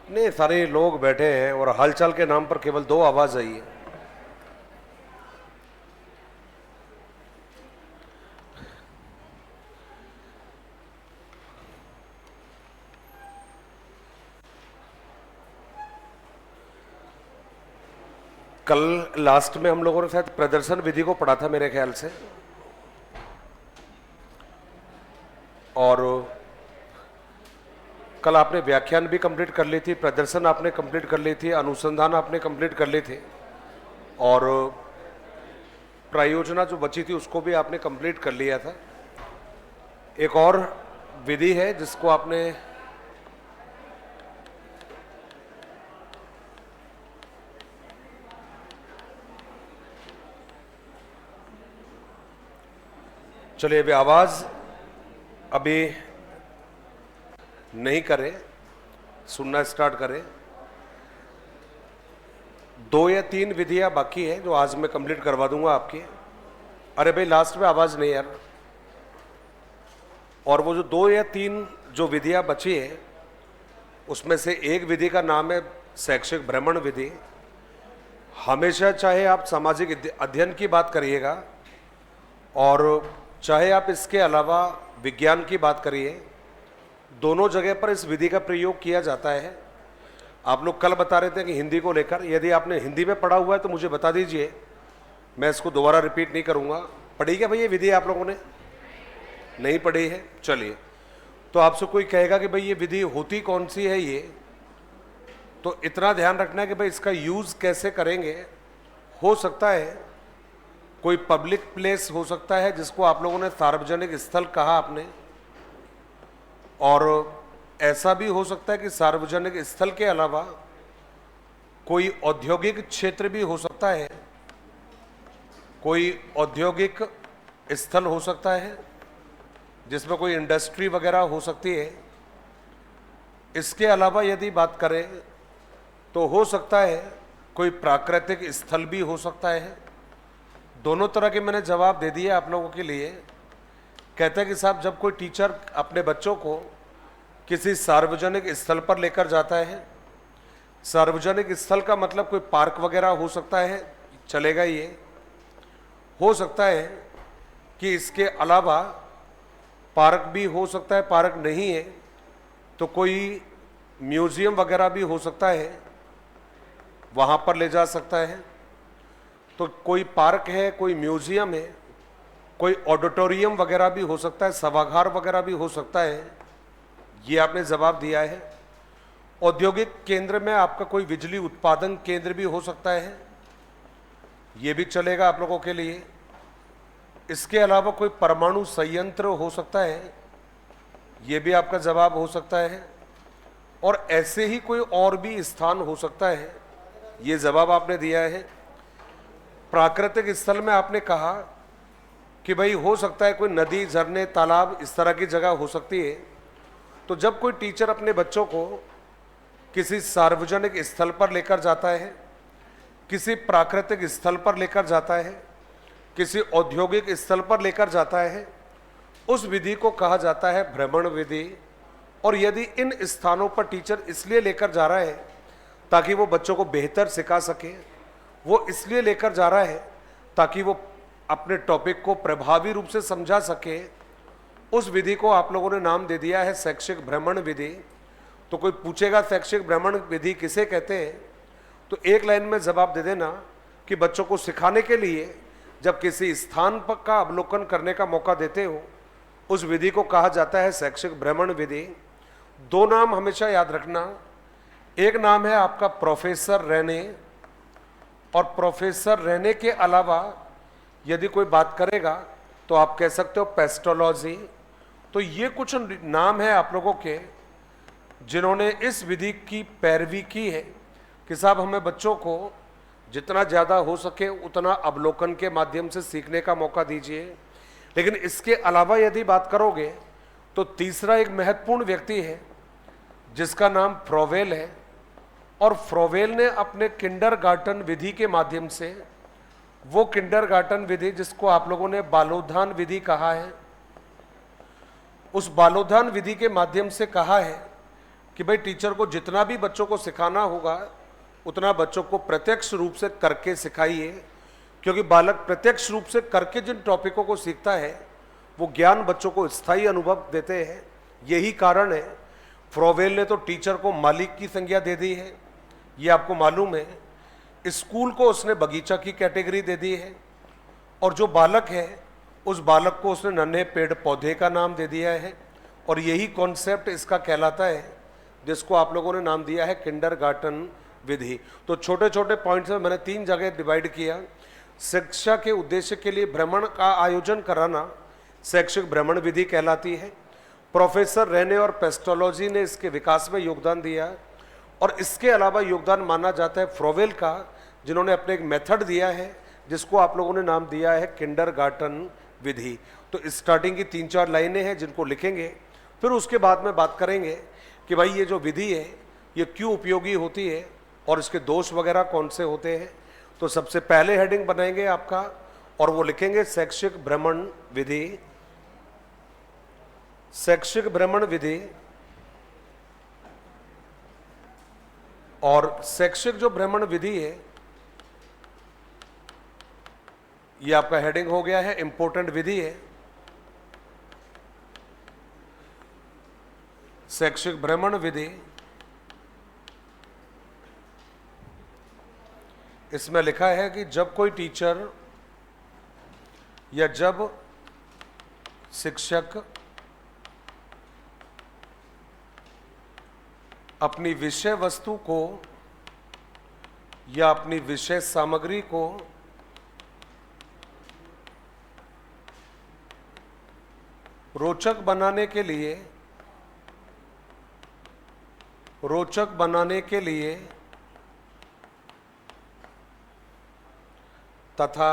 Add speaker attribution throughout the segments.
Speaker 1: इतने सारे लोग बैठे हैं और हालचाल के नाम पर केवल 2 आवाज आई है। कल लास्ट में हम लोगों ने शायद प्रदर्शन विधि को पढ़ा था मेरे ख्याल से, और कल आपने व्याख्यान भी कंप्लीट कर ली थी, प्रदर्शन आपने कंप्लीट कर ली थी, अनुसंधान आपने कंप्लीट कर ली थी, और प्रायोजना जो बची थी उसको भी आपने कंप्लीट कर लिया था। एक और विधि है जिसको आपने चलिए अभी आवाज अभी नहीं करें, सुनना स्टार्ट करें। 2 या 3 विधियां बाकी हैं जो आज मैं कंप्लीट करवा दूंगा आपकी। अरे भाई लास्ट में आवाज नहीं यार। और वो जो 2 या 3 जो विधियां बची है उसमें से एक विधि का नाम है शैक्षिक भ्रमण विधि। हमेशा चाहे आप सामाजिक अध्ययन की बात करिएगा और चाहे आप इसके अलावा विज्ञान की बात करिए, दोनों जगह पर इस विधि का प्रयोग किया जाता है। आप लोग कल बता रहे थे कि हिंदी को लेकर, यदि आपने हिंदी में पढ़ा हुआ है तो मुझे बता दीजिए, मैं इसको दोबारा रिपीट नहीं करूंगा। पढ़ी क्या भाई ये विधि आप लोगों ने? नहीं पढ़ी है? चलिए, तो आपसे कोई कहेगा कि भाई ये विधि होती कौन सी है ये, तो इतना ध्यान रखना है कि भाई इसका यूज कैसे करेंगे। हो सकता है कोई पब्लिक प्लेस हो सकता है जिसको आप लोगों ने सार्वजनिक स्थल कहा आपने, और ऐसा भी हो सकता है कि सार्वजनिक स्थल के अलावा कोई औद्योगिक क्षेत्र भी हो सकता है, कोई औद्योगिक स्थल हो सकता है जिसमें कोई इंडस्ट्री वगैरह हो सकती है। इसके अलावा यदि बात करें तो हो सकता है कोई प्राकृतिक स्थल भी हो सकता है। दोनों तरह के मैंने जवाब दे दिए आप लोगों के लिए। कहते हैं कि साहब जब कोई टीचर अपने बच्चों को किसी सार्वजनिक स्थल पर लेकर जाता है, सार्वजनिक स्थल का मतलब कोई पार्क वगैरह हो सकता है, चलेगा ये। हो सकता है कि इसके अलावा पार्क भी हो सकता है, पार्क नहीं है तो कोई म्यूजियम वगैरह भी हो सकता है, वहाँ पर ले जा सकता है। तो कोई पार्क है, कोई म्यूजियम है, कोई ऑडिटोरियम वगैरह भी हो सकता है, सभागार वगैरह भी हो सकता है, ये आपने जवाब दिया है। औद्योगिक केंद्र में आपका कोई बिजली उत्पादन केंद्र भी हो सकता है, ये भी चलेगा आप लोगों के लिए। इसके अलावा कोई परमाणु संयंत्र हो सकता है, ये भी आपका जवाब हो सकता है। और ऐसे ही कोई और भी स्थान हो सकता है, ये जवाब आपने दिया है। प्राकृतिक स्थल में आपने कहा कि भाई हो सकता है कोई नदी, झरने, तालाब, इस तरह की जगह हो सकती है। तो जब कोई टीचर अपने बच्चों को किसी सार्वजनिक स्थल पर लेकर जाता है, किसी प्राकृतिक स्थल पर लेकर जाता है, किसी औद्योगिक स्थल पर लेकर जाता है, उस विधि को कहा जाता है भ्रमण विधि। और यदि इन स्थानों पर टीचर इसलिए लेकर जा रहा है ताकि वो बच्चों को बेहतर सिखा सके, वो इसलिए लेकर जा रहा है ताकि वो अपने टॉपिक को प्रभावी रूप से समझा सके, उस विधि को आप लोगों ने नाम दे दिया है शैक्षिक भ्रमण विधि। तो कोई पूछेगा शैक्षिक भ्रमण विधि किसे कहते हैं, तो एक लाइन में जवाब दे देना कि बच्चों को सिखाने के लिए जब किसी स्थान पर का अवलोकन करने का मौका देते हो, उस विधि को कहा जाता है शैक्षिक भ्रमण विधि। 2 नाम हमेशा याद रखना, एक नाम है आपका प्रोफेसर रेने, और प्रोफेसर रेने के अलावा यदि कोई बात करेगा तो आप कह सकते हो पेस्टोलॉजी। तो ये कुछ नाम है आप लोगों के जिन्होंने इस विधि की पैरवी की है कि साहब हमें बच्चों को जितना ज़्यादा हो सके उतना अवलोकन के माध्यम से सीखने का मौका दीजिए। लेकिन इसके अलावा यदि बात करोगे तो तीसरा एक महत्वपूर्ण व्यक्ति है जिसका नाम फ्रोवेल है, और फ्रोवेल ने अपने किंडरगार्टन विधि के माध्यम से, वो किंडरगार्टन विधि जिसको आप लोगों ने बालोद्यान विधि कहा है, उस बालोद्यान विधि के माध्यम से कहा है कि भाई टीचर को जितना भी बच्चों को सिखाना होगा उतना बच्चों को प्रत्यक्ष रूप से करके सिखाइए, क्योंकि बालक प्रत्यक्ष रूप से करके जिन टॉपिकों को सीखता है वो ज्ञान बच्चों को स्थायी अनुभव देते हैं। यही कारण है फ्रोवेल ने तो टीचर को मालिक की संज्ञा दे दी है, ये आपको मालूम है। स्कूल को उसने बगीचा की कैटेगरी दे दी है, और जो बालक है उस बालक को उसने नन्हे पेड़ पौधे का नाम दे दिया है। और यही कॉन्सेप्ट इसका कहलाता है, जिसको आप लोगों ने नाम दिया है किंडरगार्टन विधि। तो छोटे छोटे पॉइंट्स में मैंने 3 जगह डिवाइड किया। शिक्षा के उद्देश्य के लिए भ्रमण का आयोजन कराना शैक्षिक भ्रमण विधि कहलाती है। प्रोफेसर रेने और पेस्टोलॉजी ने इसके विकास में योगदान दिया, और इसके अलावा योगदान माना जाता है फ्रोवेल का, जिन्होंने अपने एक मेथड दिया है जिसको आप लोगों ने नाम दिया है किंडरगार्टन विधि। तो स्टार्टिंग की 3-4 लाइनें हैं जिनको लिखेंगे, फिर उसके बाद में बात करेंगे कि भाई ये जो विधि है ये क्यों उपयोगी होती है और इसके दोष वगैरह कौन से होते हैं। तो सबसे पहले हेडिंग बनाएंगे आपका, और वो लिखेंगे शैक्षिक भ्रमण विधि। शैक्षिक भ्रमण विधि, और शैक्षिक जो भ्रमण विधि है ये आपका हेडिंग हो गया है, इंपॉर्टेंट विधि है। शैक्षिक भ्रमण विधि, इसमें लिखा है कि जब कोई टीचर या जब शिक्षक अपनी विषय वस्तु को या अपनी विषय सामग्री को रोचक बनाने के लिए तथा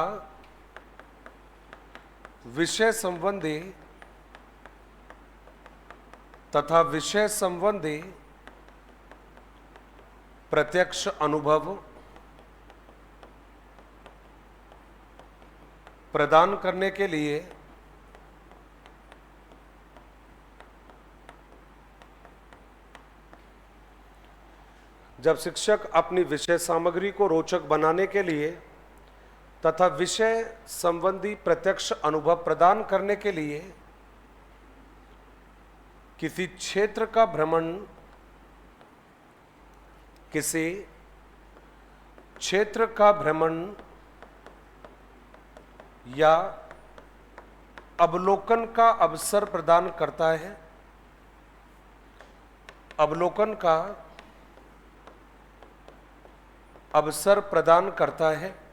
Speaker 1: विषय संबंधी प्रत्यक्ष अनुभव प्रदान करने के लिए जब शिक्षक अपनी विषय सामग्री को रोचक बनाने के लिए तथा विषय संबंधी प्रत्यक्ष अनुभव प्रदान करने के लिए किसी क्षेत्र का भ्रमण या अवलोकन का अवसर प्रदान करता है। अवलोकन का अवसर प्रदान करता है।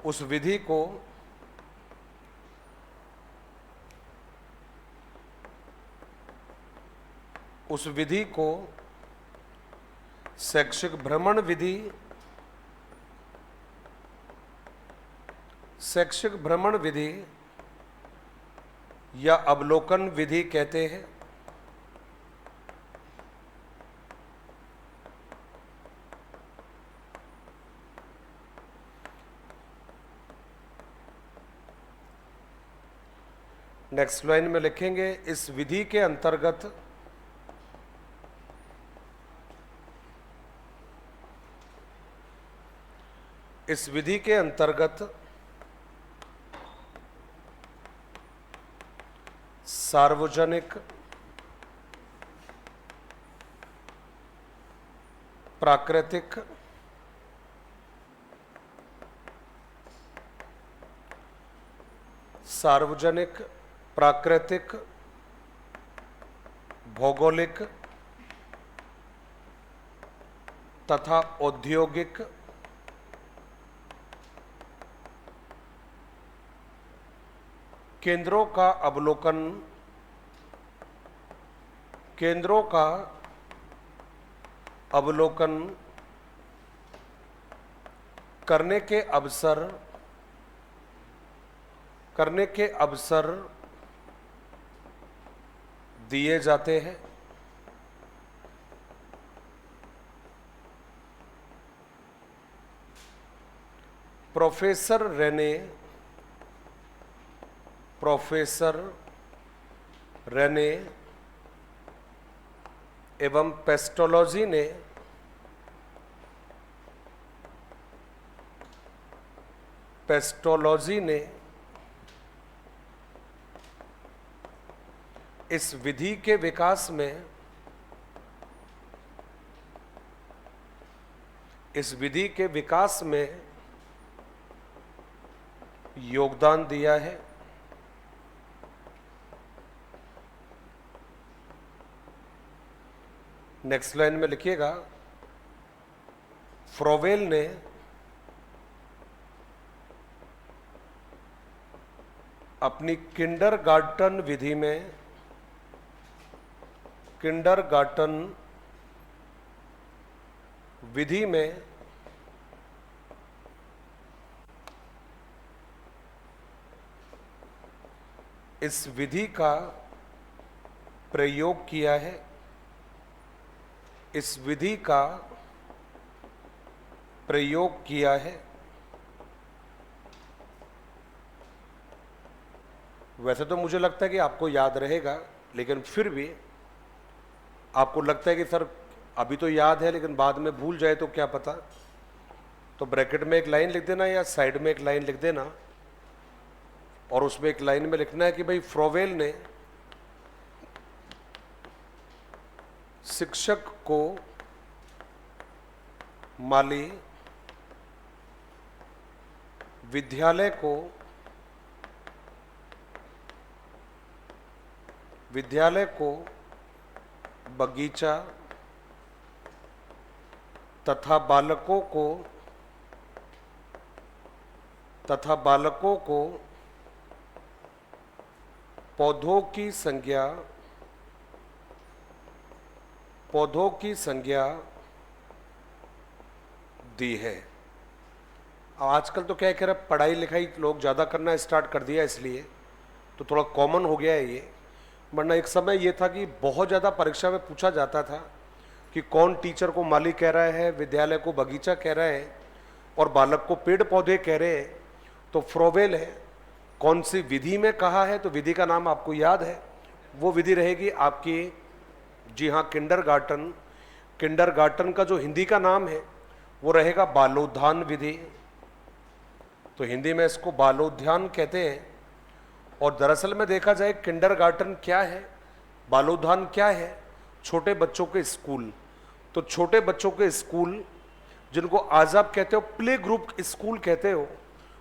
Speaker 1: उस विधि को शैक्षिक भ्रमण विधि या अवलोकन विधि कहते हैं। नेक्स्ट लाइन में लिखेंगे इस विधि के अंतर्गत सार्वजनिक, प्राकृतिक, भौगोलिक तथा औद्योगिक केंद्रों का अवलोकन करने के अवसर दिए जाते हैं। प्रोफेसर प्रोफेसर रेने एवं पेस्टोलॉजी ने इस विधि के विकास में योगदान दिया है। नेक्स्ट लाइन में लिखिएगा, फ्रोवेल ने अपनी किंडरगार्टन विधि में इस विधि का प्रयोग किया है। वैसे तो मुझे लगता है कि आपको याद रहेगा, लेकिन फिर भी आपको लगता है कि सर अभी तो याद है लेकिन बाद में भूल जाए तो क्या पता, तो ब्रैकेट में एक लाइन लिख देना या साइड में एक लाइन लिख देना, और उसमें एक लाइन में लिखना है कि भाई फ्रोवेल ने शिक्षक को माली, विद्यालय को बगीचा तथा बालकों को पौधों की संज्ञा दी है। आजकल तो क्या कह रहा, पढ़ाई लिखाई लोग ज़्यादा करना स्टार्ट कर दिया, इसलिए तो थोड़ा कॉमन हो गया है ये। वरना एक समय ये था कि बहुत ज़्यादा परीक्षा में पूछा जाता था कि कौन टीचर को माली कह रहा है, विद्यालय को बगीचा कह रहा है और बालक को पेड़ पौधे कह रहे हैं। तो फ्रोवेल है, कौन सी विधि में कहा है, तो विधि का नाम आपको याद है, वो विधि रहेगी आपकी, जी हाँ, किंडरगार्टन का जो हिंदी का नाम है वो रहेगा बालोद्यान विधि। तो हिंदी में इसको बालोद्यान कहते हैं। और दरअसल में देखा जाए किंडरगार्टन क्या है, बालोद्यान क्या है, छोटे बच्चों के स्कूल। तो छोटे बच्चों के स्कूल जिनको आज आप कहते हो प्ले ग्रुप स्कूल कहते हो,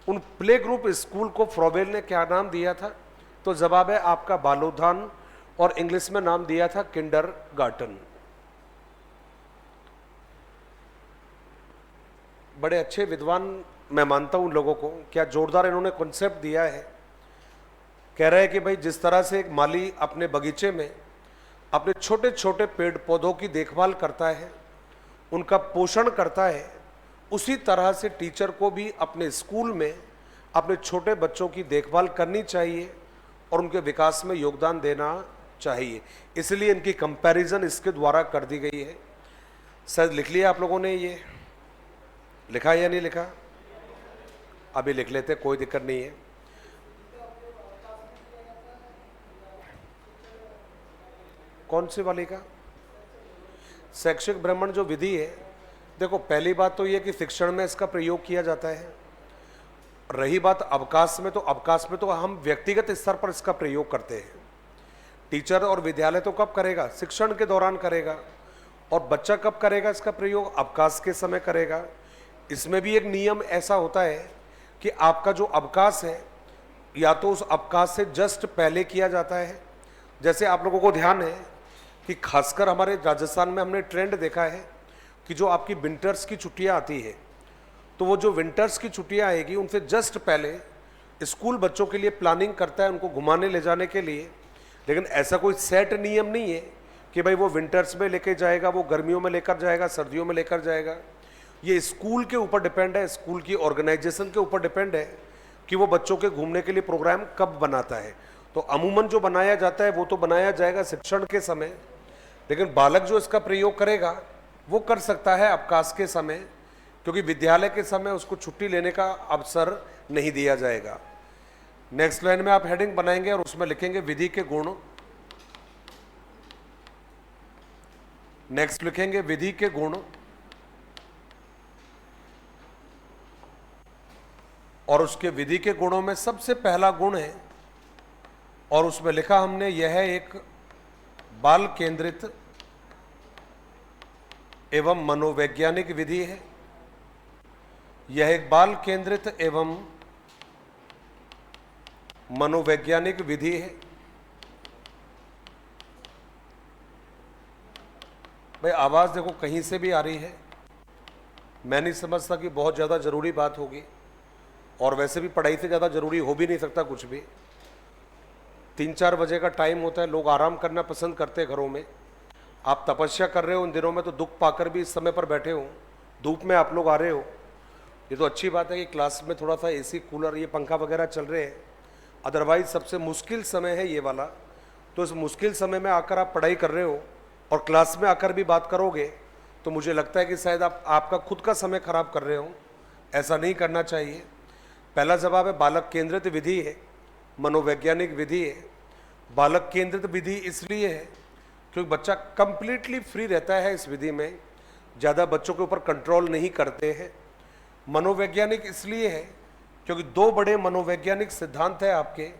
Speaker 1: उन प्ले ग्रुप स्कूल को फ्रोवेल ने क्या नाम दिया था, तो जवाब है आपका बालोद्यान, और इंग्लिश में नाम दिया था किंडरगार्टन। बड़े अच्छे विद्वान मैं मानता हूं उन लोगों को, क्या जोरदार इन्होंने कॉन्सेप्ट दिया है। कह रहे हैं कि भाई जिस तरह से एक माली अपने बगीचे में अपने छोटे छोटे पेड़ पौधों की देखभाल करता है, उनका पोषण करता है, उसी तरह से टीचर को भी अपने स्कूल में अपने छोटे बच्चों की देखभाल करनी चाहिए और उनके विकास में योगदान देना चाहिए। इसलिए इनकी कंपैरिजन इसके द्वारा कर दी गई है। सर लिख लिया आप लोगों ने, ये लिखा या नहीं लिखा? अभी लिख लेते, कोई दिक्कत नहीं है। कौन सी वाली का? शैक्षिक भ्रमण जो विधि है, देखो पहली बात तो ये कि शिक्षण में इसका प्रयोग किया जाता है। रही बात अवकाश में, तो अवकाश में तो हम व्यक्तिगत स्तर पर इसका प्रयोग करते हैं। टीचर और विद्यालय तो कब करेगा? शिक्षण के दौरान करेगा। और बच्चा कब करेगा इसका प्रयोग? अवकाश के समय करेगा। इसमें भी एक नियम ऐसा होता है कि आपका जो अवकाश है या तो उस अवकाश से जस्ट पहले किया जाता है। जैसे आप लोगों को ध्यान है कि खासकर हमारे राजस्थान में हमने ट्रेंड देखा है कि जो आपकी विंटर्स की छुट्टियां आती है, तो वो जो विंटर्स की छुट्टियां आएगी उनसे जस्ट पहले स्कूल बच्चों के लिए प्लानिंग करता है उनको घुमाने ले जाने के लिए। लेकिन ऐसा कोई सेट नियम नहीं है कि भाई वो विंटर्स में लेके जाएगा, वो गर्मियों में लेकर जाएगा, सर्दियों में लेकर जाएगा। ये स्कूल के ऊपर डिपेंड है, स्कूल की ऑर्गेनाइजेशन के ऊपर डिपेंड है कि वो बच्चों के घूमने के लिए प्रोग्राम कब बनाता है। तो अमूमन जो बनाया जाता है वो तो बनाया जाएगा शिक्षण के समय, लेकिन बालक जो इसका प्रयोग करेगा वो कर सकता है अवकाश के समय, क्योंकि विद्यालय के समय उसको छुट्टी लेने का अवसर नहीं दिया जाएगा। नेक्स्ट लाइन में आप हेडिंग बनाएंगे और उसमें लिखेंगे विधि के गुण। नेक्स्ट लिखेंगे विधि के गुण, और उसके विधि के गुणों में सबसे पहला गुण है, और उसमें लिखा हमने यह एक बाल केंद्रित एवं मनोवैज्ञानिक विधि है। यह एक बाल केंद्रित एवं मनोवैज्ञानिक विधि है। भाई आवाज देखो कहीं से भी आ रही है, मैं नहीं समझता कि बहुत ज्यादा जरूरी बात होगी, और वैसे भी पढ़ाई से ज्यादा जरूरी हो भी नहीं सकता कुछ भी। 3-4 बजे का टाइम होता है, लोग आराम करना पसंद करते हैं घरों में। आप तपस्या कर रहे हो उन दिनों में, तो दुख पाकर भी इस समय पर बैठे हो, धूप में आप लोग आ रहे हो। ये तो अच्छी बात है कि क्लास में थोड़ा सा एसी कूलर ये पंखा वगैरह चल रहे हैं, अदरवाइज सबसे मुश्किल समय है ये वाला। तो इस मुश्किल समय में आकर आप पढ़ाई कर रहे हो और क्लास में आकर भी बात करोगे, तो मुझे लगता है कि शायद आप आपका खुद का समय खराब कर रहे हो। ऐसा नहीं करना चाहिए। पहला जवाब है बालक केंद्रित विधि है, मनोवैज्ञानिक विधि है। बालक केंद्रित विधि इसलिए है क्योंकि बच्चा कंप्लीटली फ्री रहता है इस विधि में, ज़्यादा बच्चों के ऊपर कंट्रोल नहीं करते हैं। मनोवैज्ञानिक इसलिए है क्योंकि 2 बड़े मनोवैज्ञानिक सिद्धांत है आपके।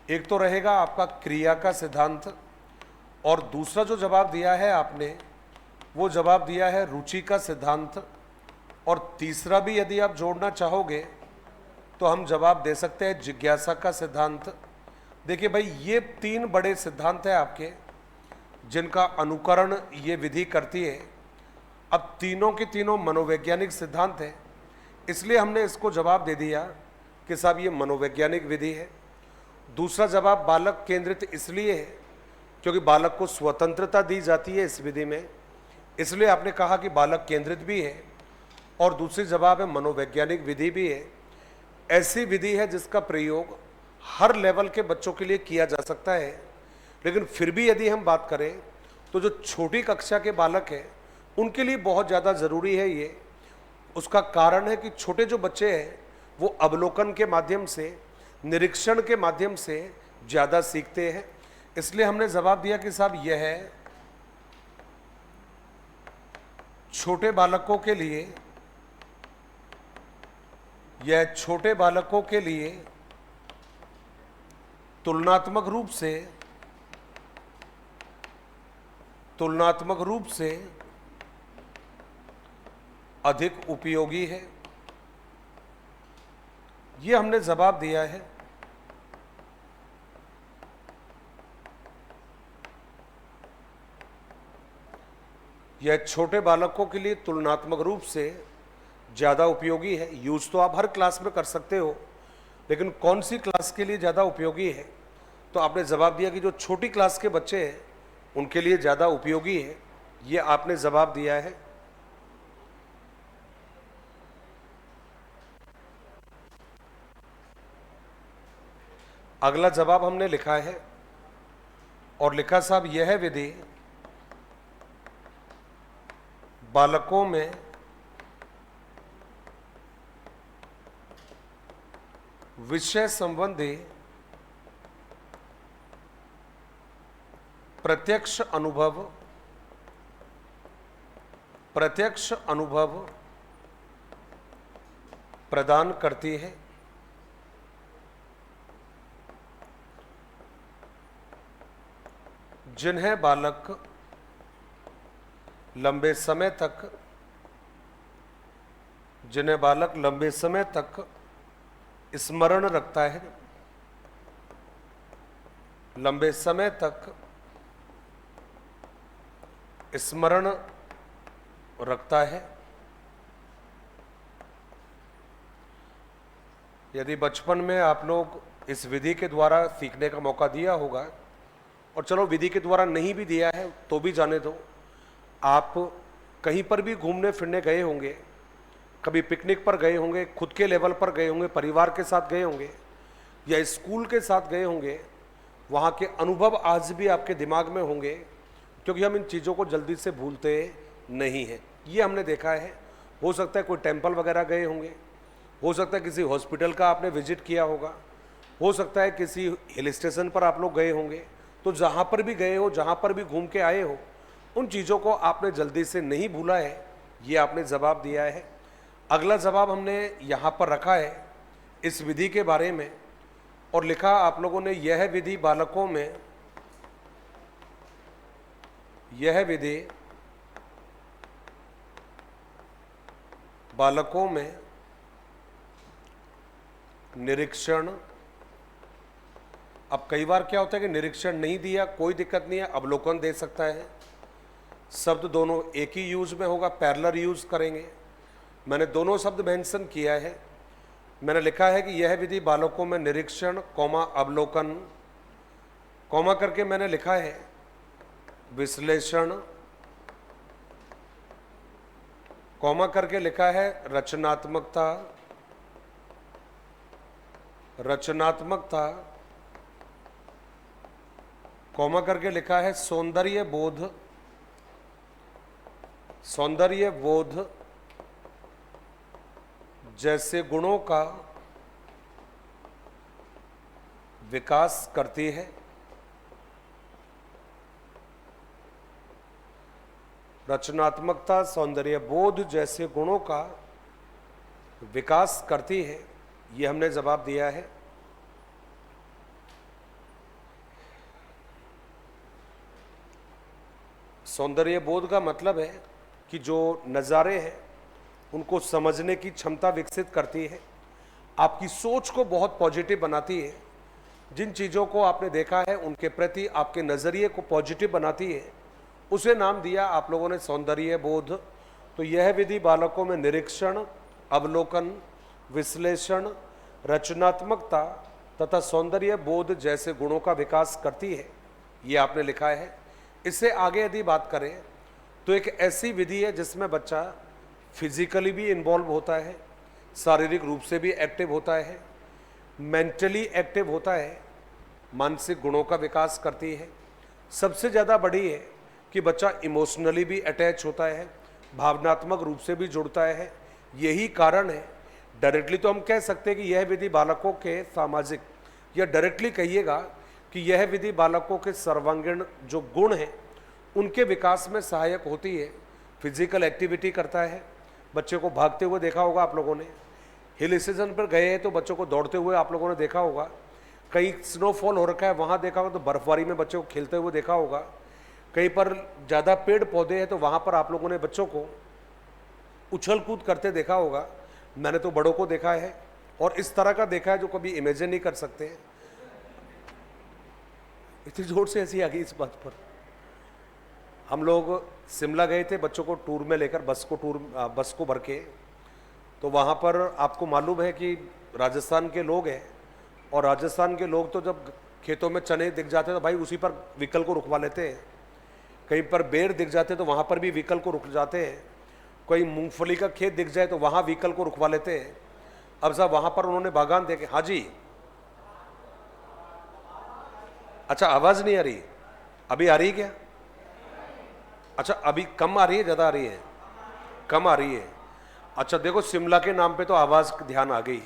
Speaker 1: एक तो रहेगा आपका क्रिया का सिद्धांत, और दूसरा जो जवाब दिया है आपने वो जवाब दिया है रुचि का सिद्धांत, और तीसरा भी यदि आप जोड़ना चाहोगे तो हम जवाब दे सकते हैं जिज्ञासा का सिद्धांत। देखिए भाई, ये 3 बड़े सिद्धांत हैं आपके जिनका अनुकरण ये विधि करती है। अब तीनों के तीनों मनोवैज्ञानिक सिद्धांत हैं, इसलिए हमने इसको जवाब दे दिया कि साहब ये मनोवैज्ञानिक विधि है। दूसरा जवाब बालक केंद्रित इसलिए है क्योंकि बालक को स्वतंत्रता दी जाती है इस विधि में, इसलिए आपने कहा कि बालक केंद्रित भी है। और दूसरी जवाब है मनोवैज्ञानिक विधि भी है। ऐसी विधि है जिसका प्रयोग हर लेवल के बच्चों के लिए किया जा सकता है, लेकिन फिर भी यदि हम बात करें तो जो छोटी कक्षा के बालक हैं उनके लिए बहुत ज़्यादा ज़रूरी है ये। उसका कारण है कि छोटे जो बच्चे हैं वो अवलोकन के माध्यम से, निरीक्षण के माध्यम से ज़्यादा सीखते हैं। इसलिए हमने जवाब दिया कि साहब यह है छोटे बालकों के लिए, यह छोटे बालकों के लिए तुलनात्मक रूप से अधिक उपयोगी है। यह हमने जवाब दिया है। यह छोटे बालकों के लिए तुलनात्मक रूप से ज़्यादा उपयोगी है। यूज तो आप हर क्लास में कर सकते हो, लेकिन कौन सी क्लास के लिए ज़्यादा उपयोगी है? तो आपने जवाब दिया कि जो छोटी क्लास के बच्चे हैं उनके लिए ज़्यादा उपयोगी है। ये आपने जवाब दिया है। अगला जवाब हमने लिखा है, और लिखा साहब यह विधि बालकों में विषय संबंधी प्रत्यक्ष अनुभव प्रदान करती है। जिन्हें बालक लंबे समय तक स्मरण रखता है, लंबे समय तक स्मरण रखता है। यदि बचपन में आप लोग इस विधि के द्वारा सीखने का मौका दिया होगा, और चलो विधि के द्वारा नहीं भी दिया है तो भी जाने दो, आप कहीं पर भी घूमने फिरने गए होंगे, कभी पिकनिक पर गए होंगे, खुद के लेवल पर गए होंगे, परिवार के साथ गए होंगे या स्कूल के साथ गए होंगे, वहाँ के अनुभव आज भी आपके दिमाग में होंगे, क्योंकि हम इन चीज़ों को जल्दी से भूलते नहीं हैं। ये हमने देखा है। हो सकता है कोई टेम्पल वगैरह गए होंगे, हो सकता है किसी हॉस्पिटल का आपने विजिट किया होगा, हो सकता है किसी हिल स्टेशन पर आप लोग गए होंगे, तो जहाँ पर भी गए हो, जहाँ पर भी घूम के आए हो, उन चीज़ों को आपने जल्दी से नहीं भूला है, ये आपने जवाब दिया है। अगला जवाब हमने यहाँ पर रखा है इस विधि के बारे में, और लिखा आप लोगों ने, यह विधि बालकों में, यह विधि बालकों में निरीक्षण। अब कई बार क्या होता है कि निरीक्षण नहीं दिया, कोई दिक्कत नहीं है, अवलोकन दे सकता है। शब्द दोनों एक ही यूज में होगा, पैरेलल यूज करेंगे। मैंने दोनों शब्द मेंशन किया है। मैंने लिखा है कि यह विधि बालकों में निरीक्षण कौमा अवलोकन, कौमा करके मैंने लिखा है विश्लेषण, कौमा करके लिखा है रचनात्मकता, रचनात्मकता, कौमा करके लिखा है सौंदर्य बोध, सौंदर्य बोध जैसे गुणों का विकास करती है। रचनात्मकता सौंदर्य बोध जैसे गुणों का विकास करती है, ये हमने जवाब दिया है। सौंदर्य बोध का मतलब है कि जो नज़ारे हैं उनको समझने की क्षमता विकसित करती है, आपकी सोच को बहुत पॉजिटिव बनाती है, जिन चीज़ों को आपने देखा है उनके प्रति आपके नज़रिए को पॉजिटिव बनाती है, उसे नाम दिया आप लोगों ने सौंदर्य बोध। तो यह विधि बालकों में निरीक्षण, अवलोकन, विश्लेषण, रचनात्मकता तथा सौंदर्य बोध जैसे गुणों का विकास करती है, ये आपने लिखा है। इससे आगे यदि बात करें तो एक ऐसी विधि है जिसमें बच्चा फिजिकली भी इन्वॉल्व होता है, शारीरिक रूप से भी एक्टिव होता है, मेंटली एक्टिव होता है, मानसिक गुणों का विकास करती है। सबसे ज़्यादा बड़ी है कि बच्चा इमोशनली भी अटैच होता है, भावनात्मक रूप से भी जुड़ता है। यही कारण है, डायरेक्टली तो हम कह सकते हैं कि यह विधि बालकों के सामाजिक, या डायरेक्टली कहिएगा कि यह विधि बालकों के सर्वांगीण जो गुण हैं उनके विकास में सहायक होती है। फिजिकल एक्टिविटी करता है, बच्चे को भागते हुए देखा होगा आप लोगों ने, हिल स्टेशन पर गए हैं तो बच्चों को दौड़ते हुए आप लोगों ने देखा होगा, कहीं स्नोफॉल हो रखा है वहाँ देखा होगा तो बर्फबारी में बच्चों को खेलते हुए देखा होगा, कहीं पर ज़्यादा पेड़ पौधे हैं तो वहाँ पर आप लोगों ने बच्चों को उछल कूद करते देखा होगा। मैंने तो बड़ों को देखा है और इस तरह का देखा है जो कभी इमेजिन नहीं कर सकते। इतनी जोर से ऐसी आ गई इस बात पर। हम लोग शिमला गए थे बच्चों को टूर में लेकर, बस को भर के, तो वहाँ पर आपको मालूम है कि राजस्थान के लोग हैं, और राजस्थान के लोग तो जब खेतों में चने दिख जाते हैं तो भाई उसी पर व्हीकल को रुकवा लेते हैं, कहीं पर बेर दिख जाते हैं तो वहाँ पर भी व्हीकल को रुक जाते हैं, कोई मूंगफली का खेत दिख जाए तो वहाँ व्हीकल को रुकवा लेते हैं। अब साहब वहाँ पर उन्होंने बागान देखे। हाँ जी, अच्छा आवाज़ नहीं आ रही, अभी आ रही है क्या? अच्छा अभी कम आ रही है, ज़्यादा आ रही है? कम आ रही है। अच्छा देखो, शिमला के नाम पे तो आवाज़ ध्यान आ गई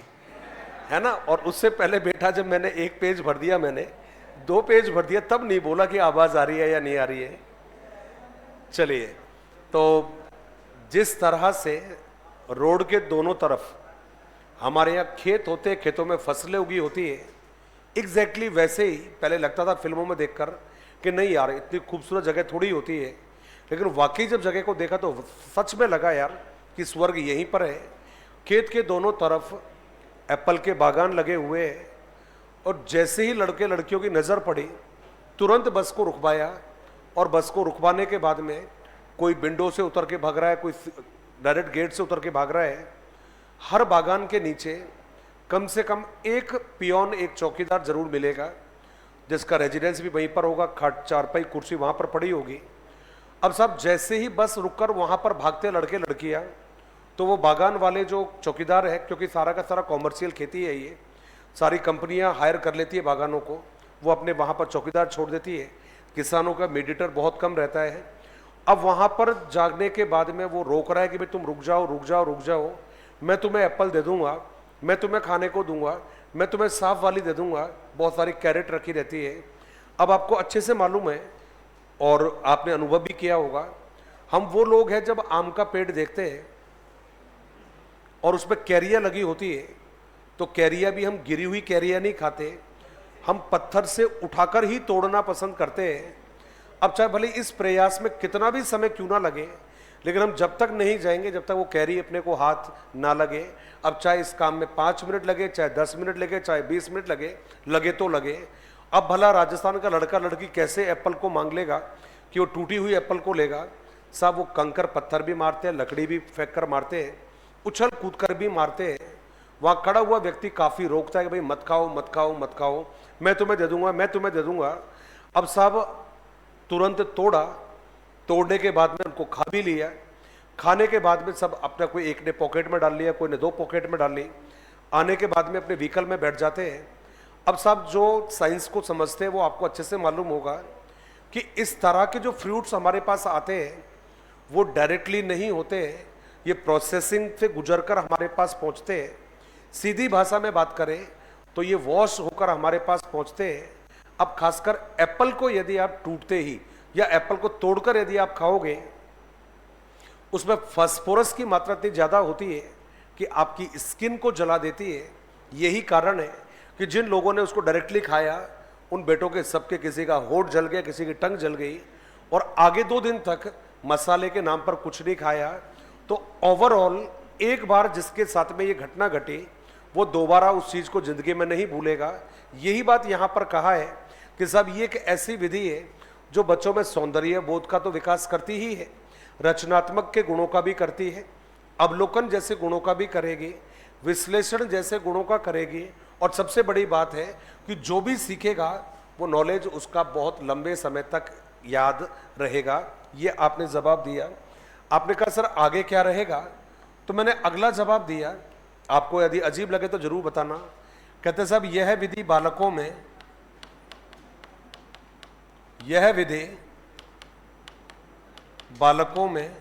Speaker 1: है ना। और उससे पहले बेटा जब मैंने एक पेज भर दिया, मैंने 2 पेज भर दिया, तब नहीं बोला कि आवाज़ आ रही है या नहीं आ रही है। चलिए, तो जिस तरह से रोड के दोनों तरफ हमारे यहाँ खेत होते हैं, खेतों में फसलें उगी होती है, एग्जैक्टली वैसे ही पहले लगता था फिल्मों में देखकर कि नहीं यार इतनी खूबसूरत जगह थोड़ी होती है, लेकिन वाकई जब जगह को देखा तो सच में लगा यार कि स्वर्ग यहीं पर है। खेत के दोनों तरफ एप्पल के बागान लगे हुए हैं, और जैसे ही लड़के लड़कियों की नज़र पड़ी तुरंत बस को रुकवाया, और बस को रुकवाने के बाद में कोई विंडो से उतर के भाग रहा है, कोई डायरेक्ट गेट से उतर के भाग रहा है। हर बागान के नीचे कम से कम एक पियोन, एक चौकीदार जरूर मिलेगा, जिसका रेजिडेंस भी वहीं पर होगा, खाट चारपाई कुर्सी वहाँ पर पड़ी होगी। अब साहब जैसे ही बस रुककर वहाँ पर भागते लड़के लड़कियाँ, तो वो बागान वाले जो चौकीदार है, क्योंकि सारा का सारा कॉमर्शियल खेती है, ये सारी कंपनियां हायर कर लेती है बागानों को, वो अपने वहाँ पर चौकीदार छोड़ देती है, किसानों का मीडिएटर बहुत कम रहता है। अब वहाँ पर जागने के बाद में वो रोक रहा है कि भाई तुम रुक जाओ रुक जाओ रुक जाओ, मैं तुम्हें एप्पल दे दूंगा, मैं तुम्हें खाने को दूंगा, मैं तुम्हें साफ वाली दे दूंगा, बहुत सारी कैरेट रखी रहती है। अब आपको अच्छे से मालूम है और आपने अनुभव भी किया होगा, हम वो लोग हैं जब आम का पेड़ देखते हैं और उसमें कैरिया लगी होती है, तो कैरिया भी हम गिरी हुई कैरिया नहीं खाते, हम पत्थर से उठाकर ही तोड़ना पसंद करते हैं। अब चाहे भले इस प्रयास में कितना भी समय क्यों ना लगे, लेकिन हम जब तक नहीं जाएंगे जब तक वो कैरी अपने को हाथ ना लगे। अब चाहे इस काम में 5 मिनट लगे, चाहे 10 मिनट लगे, चाहे 20 मिनट लगे, लगे तो लगे। अब भला राजस्थान का लड़का लड़की कैसे एप्पल को मांग लेगा कि वो टूटी हुई एप्पल को लेगा? साहब वो कंकर पत्थर भी मारते हैं, लकड़ी भी फेंक कर मारते हैं, उछल कूद कर भी मारते हैं। वहाँ खड़ा हुआ व्यक्ति काफ़ी रोकता है कि भाई मत खाओ मत खाओ मत खाओ, मैं तुम्हें दे दूंगा मैं तुम्हें दे दूंगा। अब साहब तुरंत तोड़ा, तोड़ने के बाद में उनको खा भी लिया। खाने के बाद में सब अपना, कोई एक ने पॉकेट में डाल लिया, कोई ने 2 पॉकेट में डाल ली। आने के बाद में अपने व्हीकल में बैठ जाते हैं। अब साहब जो साइंस को समझते हैं वो आपको अच्छे से मालूम होगा कि इस तरह के जो फ्रूट्स हमारे पास आते हैं वो डायरेक्टली नहीं होते हैं, ये प्रोसेसिंग से गुजरकर हमारे पास पहुंचते हैं। सीधी भाषा में बात करें तो ये वॉश होकर हमारे पास पहुंचते हैं। अब खासकर एप्पल को यदि आप टूटते ही या एप्पल को तोड़कर यदि आप खाओगे, उसमें फास्फोरस की मात्रा इतनी ज़्यादा होती है कि आपकी स्किन को जला देती है। यही कारण है कि जिन लोगों ने उसको डायरेक्टली खाया उन बेटों के सबके किसी का होठ जल गया, किसी की टंग जल गई, और आगे 2 दिन तक मसाले के नाम पर कुछ नहीं खाया। तो ओवरऑल एक बार जिसके साथ में ये घटना घटी वो दोबारा उस चीज़ को जिंदगी में नहीं भूलेगा। यही बात यहाँ पर कहा है कि साहब ये एक ऐसी विधि है जो बच्चों में सौंदर्य बोध का तो विकास करती ही है, रचनात्मक के गुणों का भी करती है, अवलोकन जैसे गुणों का भी करेगी, विश्लेषण जैसे गुणों का करेगी, और सबसे बड़ी बात है कि जो भी सीखेगा वो नॉलेज उसका बहुत लंबे समय तक याद रहेगा। ये आपने जवाब दिया। आपने कहा सर आगे क्या रहेगा, तो मैंने अगला जवाब दिया, आपको यदि अजीब लगे तो जरूर बताना। कहते साहब यह विधि बालकों में, यह विधि बालकों में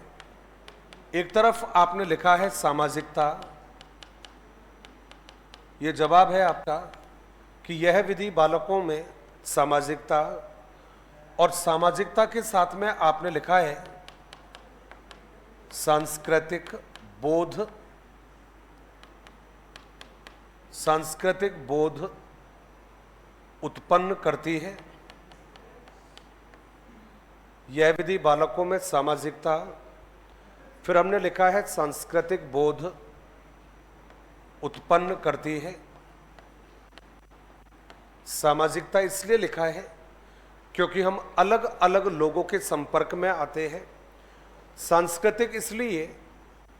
Speaker 1: एक तरफ आपने लिखा है सामाजिकता, यह जवाब है आपका कि यह विधि बालकों में सामाजिकता, और सामाजिकता के साथ में आपने लिखा है सांस्कृतिक बोध, सांस्कृतिक बोध उत्पन्न करती है। यह विधि बालकों में सामाजिकता, फिर हमने लिखा है सांस्कृतिक बोध उत्पन्न करती है। सामाजिकता इसलिए लिखा है क्योंकि हम अलग अलग लोगों के संपर्क में आते हैं। सांस्कृतिक इसलिए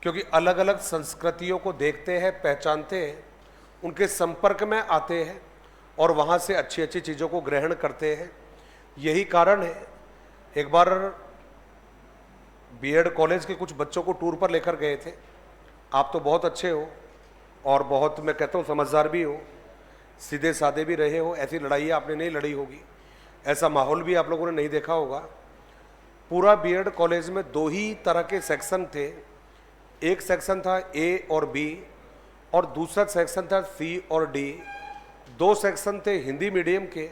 Speaker 1: क्योंकि अलग अलग संस्कृतियों को देखते हैं, पहचानते हैं, उनके संपर्क में आते हैं और वहाँ से अच्छी अच्छी चीज़ों को ग्रहण करते हैं। यही कारण है, एक बार बीएड कॉलेज के कुछ बच्चों को टूर पर लेकर गए थे। आप तो बहुत अच्छे हो और बहुत, मैं कहता हूँ, समझदार भी हो, सीधे साधे भी रहे हो, ऐसी लड़ाई आपने नहीं लड़ी होगी, ऐसा माहौल भी आप लोगों ने नहीं देखा होगा। पूरा बीएड कॉलेज में 2 ही तरह के सेक्शन थे। एक सेक्शन था ए और बी और दूसरा सेक्शन था सी और डी। 2 सेक्शन थे हिंदी मीडियम के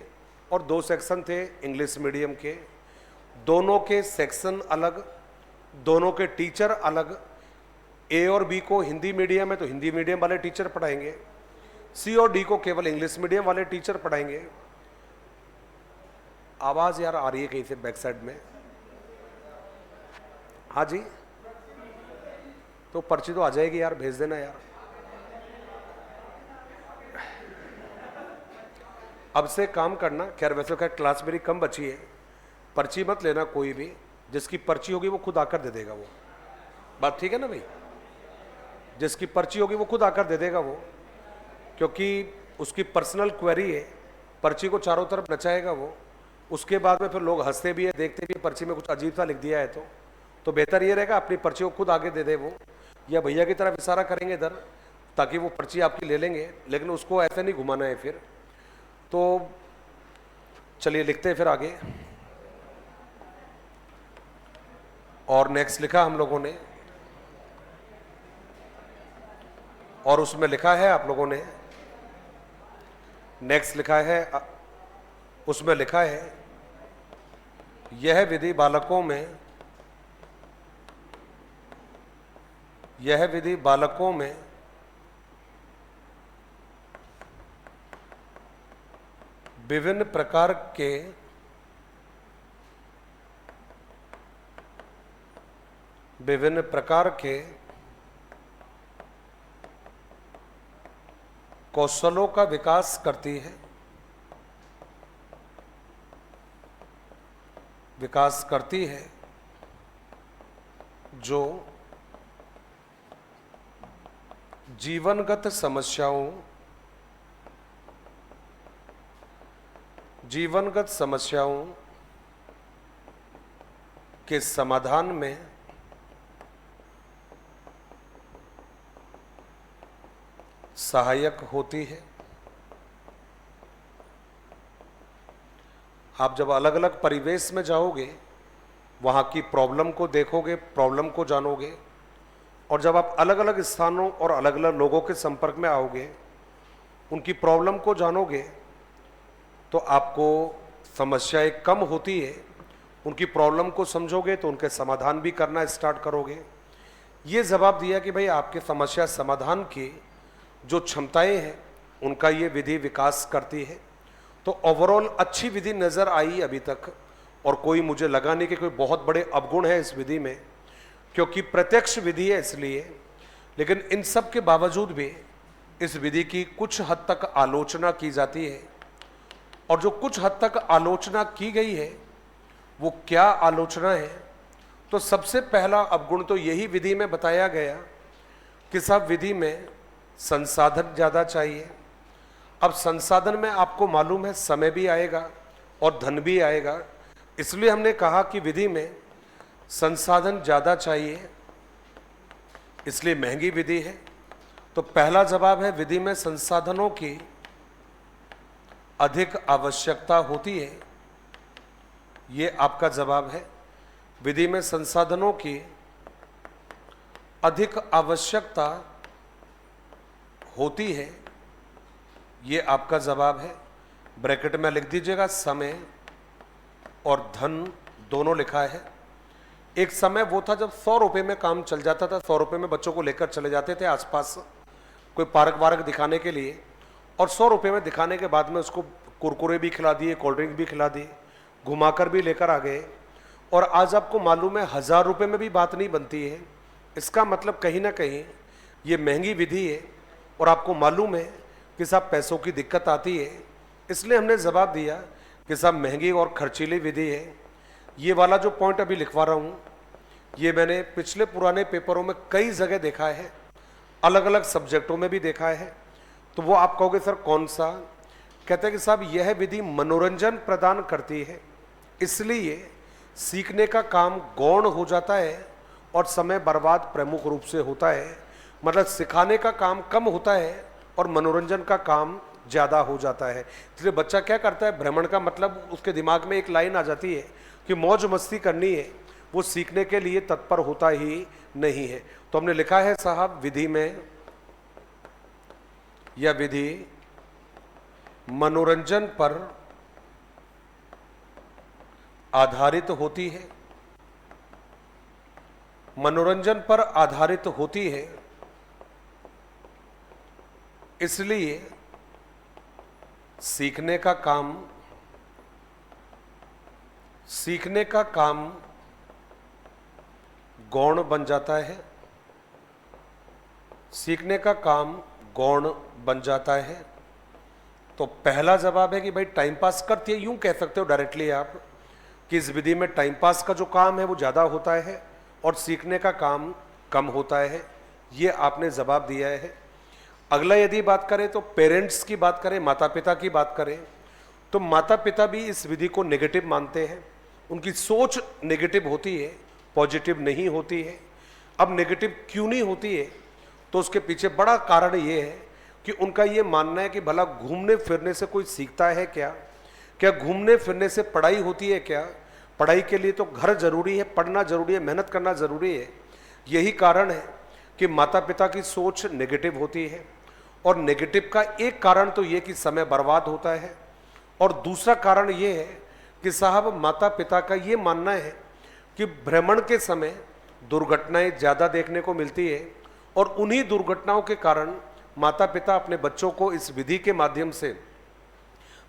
Speaker 1: और 2 सेक्शन थे इंग्लिश मीडियम के। दोनों के सेक्शन अलग, दोनों के टीचर अलग। ए और बी को हिंदी मीडियम है तो हिंदी मीडियम वाले टीचर पढ़ाएंगे, सी और डी को केवल इंग्लिश मीडियम वाले टीचर पढ़ाएंगे। आवाज़ यार आ रही है कहीं से बैक साइड में। हाँ जी, तो पर्ची तो आ जाएगी यार, भेज देना यार। अब से काम करना, खैर वैसे खैर क्लास मेरी कम बची है, पर्ची मत लेना कोई भी, जिसकी पर्ची होगी वो खुद आकर दे देगा। वो बात ठीक है ना भाई, जिसकी पर्ची होगी वो खुद आकर दे देगा वो, क्योंकि उसकी पर्सनल क्वेरी है, पर्ची को चारों तरफ नचाएगा वो। उसके बाद में फिर लोग हंसते भी है, देखते भी, पर्ची में कुछ अजीब सा लिख दिया है तो बेहतर ये रहेगा अपनी पर्ची को खुद आगे दे दे वो, या भैया की तरफ इशारा करेंगे इधर, ताकि वो पर्ची आपकी ले लेंगे, लेकिन उसको ऐसे नहीं घुमाना है फिर। तो चलिए लिखते हैं फिर आगे। और नेक्स्ट लिखा हम लोगों ने, और उसमें लिखा है आप लोगों ने नेक्स्ट लिखा है, उसमें लिखा है यह विधि बालकों में विभिन्न प्रकार के कौशलों का विकास करती है जो जीवनगत समस्याओं के समाधान में सहायक होती है। आप जब अलग अलग परिवेश में जाओगे, वहाँ की प्रॉब्लम को देखोगे, प्रॉब्लम को जानोगे, और जब आप अलग अलग स्थानों और अलग अलग लोगों के संपर्क में आओगे, उनकी प्रॉब्लम को जानोगे, तो आपको समस्याएं कम होती है। उनकी प्रॉब्लम को समझोगे तो उनके समाधान भी करना स्टार्ट करोगे। ये जवाब दिया कि भाई आपके समस्या समाधान की जो क्षमताएं हैं उनका ये विधि विकास करती है। तो ओवरऑल अच्छी विधि नज़र आई अभी तक, और कोई मुझे लगा नहीं कि कोई बहुत बड़े अवगुण है इस विधि में, क्योंकि प्रत्यक्ष विधि है इसलिए। लेकिन इन सब के बावजूद भी इस विधि की कुछ हद तक आलोचना की जाती है, और जो कुछ हद तक आलोचना की गई है वो क्या आलोचना है। तो सबसे पहला अवगुण तो यही विधि में बताया गया कि साहब विधि में संसाधन ज़्यादा चाहिए। अब संसाधन में आपको मालूम है समय भी आएगा और धन भी आएगा, इसलिए हमने कहा कि विधि में संसाधन ज़्यादा चाहिए, इसलिए महंगी विधि है। तो पहला जवाब है विधि में संसाधनों की अधिक आवश्यकता होती है, ये आपका जवाब है। विधि में संसाधनों की अधिक आवश्यकता होती है, ये आपका जवाब है। ब्रैकेट में लिख दीजिएगा समय और धन दोनों लिखा है। एक समय वो था जब 100 रुपये में काम चल जाता था, 100 रुपये में बच्चों को लेकर चले जाते थे आसपास कोई पार्क वार्क दिखाने के लिए, और 100 रुपये में दिखाने के बाद में उसको कुरकुरे भी खिला दिए, कोल्ड ड्रिंक भी खिला दिए, घुमाकर भी लेकर आ गए। और आज आपको मालूम है 1000 रुपये में भी बात नहीं बनती है। इसका मतलब कहीं ना कहीं ये महंगी विधि है, और आपको मालूम है कि साहब पैसों की दिक्कत आती है, इसलिए हमने जवाब दिया कि साहब महंगी और खर्चीली विधि है। ये वाला जो पॉइंट अभी लिखवा रहा हूँ, ये मैंने पिछले पुराने पेपरों में कई जगह देखा है, अलग अलग सब्जेक्टों में भी देखा है। तो वो आप कहोगे सर कौन सा? कहते हैं कि साहब यह विधि मनोरंजन प्रदान करती है, इसलिए सीखने का काम गौण हो जाता है और समय बर्बाद प्रमुख रूप से होता है। मतलब सिखाने का काम कम होता है और मनोरंजन का काम ज़्यादा हो जाता है। इसलिए बच्चा क्या करता है, भ्रमण का मतलब उसके दिमाग में एक लाइन आ जाती है कि मौज मस्ती करनी है, वो सीखने के लिए तत्पर होता ही नहीं है। तो हमने लिखा है साहब विधि में, यह विधि मनोरंजन पर आधारित होती है, मनोरंजन पर आधारित होती है, इसलिए सीखने का काम गौण बन जाता है, सीखने का काम गौण बन जाता है। तो पहला जवाब है कि भाई टाइम पास करती है, यूं कह सकते हो डायरेक्टली आप कि इस विधि में टाइम पास का जो काम है वो ज़्यादा होता है और सीखने का काम कम होता है, ये आपने जवाब दिया है। अगला यदि बात करें तो पेरेंट्स की बात करें, माता पिता की बात करें, तो माता पिता भी इस विधि को नेगेटिव मानते हैं। उनकी सोच नेगेटिव होती है, पॉजिटिव नहीं होती है। अब नेगेटिव क्यों नहीं होती है, तो उसके पीछे बड़ा कारण ये है कि उनका ये मानना है कि भला घूमने फिरने से कोई सीखता है क्या? क्या घूमने फिरने से पढ़ाई होती है क्या? पढ़ाई के लिए तो घर जरूरी है, पढ़ना जरूरी है, मेहनत करना जरूरी है। यही कारण है कि माता पिता की सोच नेगेटिव होती है। और नेगेटिव का एक कारण तो ये कि समय बर्बाद होता है, और दूसरा कारण ये है कि साहब माता पिता का ये मानना है कि भ्रमण के समय दुर्घटनाएं ज़्यादा देखने को मिलती है, और उन्हीं दुर्घटनाओं के कारण माता पिता अपने बच्चों को इस विधि के माध्यम से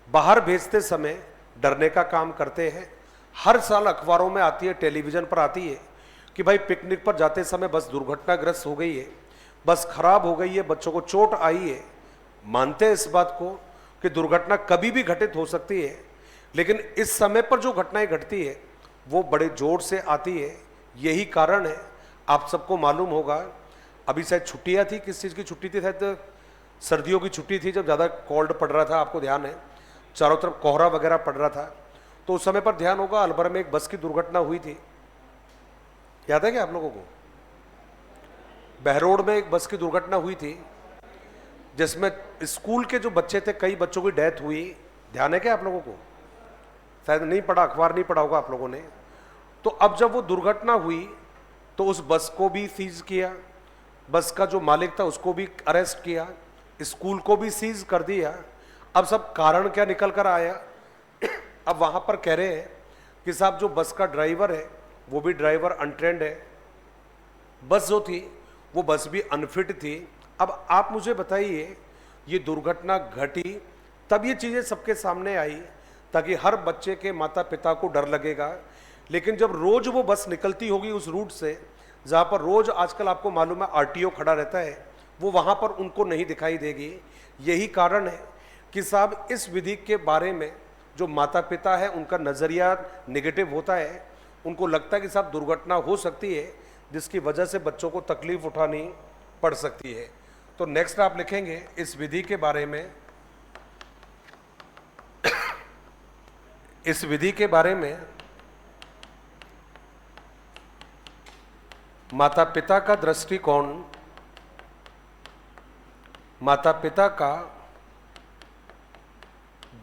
Speaker 1: बाहर भेजते समय डरने का काम करते हैं। हर साल अखबारों में आती है, टेलीविज़न पर आती है कि भाई पिकनिक पर जाते समय बस दुर्घटनाग्रस्त हो गई है, बस खराब हो गई है, बच्चों को चोट आई है। मानते हैं इस बात को कि दुर्घटना कभी भी घटित हो सकती है, लेकिन इस समय पर जो घटनाएं घटती है वो बड़े जोर से आती है। यही कारण है, आप सबको मालूम होगा, अभी शायद छुट्टियां थी, किस चीज़ की छुट्टी थी, शायद सर्दियों की छुट्टी थी, जब ज़्यादा कोल्ड पड़ रहा था, आपको ध्यान है, चारों तरफ कोहरा वगैरह पड़ रहा था, तो उस समय पर ध्यान होगा अलवर में एक बस की दुर्घटना हुई थी, याद है क्या आप लोगों को? बहरोड में एक बस की दुर्घटना हुई थी जिसमें स्कूल के जो बच्चे थे, कई बच्चों की डेथ हुई, ध्यान है क्या आप लोगों को? शायद नहीं पढ़ा, अखबार नहीं पढ़ा होगा आप लोगों ने। तो अब जब वो दुर्घटना हुई तो उस बस को भी सीज किया, बस का जो मालिक था उसको भी अरेस्ट किया, स्कूल को भी सीज कर दिया। अब सब कारण क्या निकल कर आया? अब वहां पर कह रहे हैं कि साहब जो बस का ड्राइवर है वो भी ड्राइवर अनट्रेंड है, बस जो थी वो बस भी अनफिट थी। अब आप मुझे बताइए, ये दुर्घटना घटी तब ये चीज़ें सबके सामने आई ताकि हर बच्चे के माता पिता को डर लगेगा, लेकिन जब रोज वो बस निकलती होगी उस रूट से जहाँ पर रोज आजकल आपको मालूम है आरटीओ खड़ा रहता है, वो वहाँ पर उनको नहीं दिखाई देगी। यही कारण है कि साहब इस विधि के बारे में जो माता पिता है उनका नज़रिया नेगेटिव होता है, उनको लगता है कि साहब दुर्घटना हो सकती है जिसकी वजह से बच्चों को तकलीफ उठानी पड़ सकती है। तो नेक्स्ट आप लिखेंगे इस विधि के बारे में, इस विधि के बारे में माता पिता का दृष्टिकोण, माता पिता का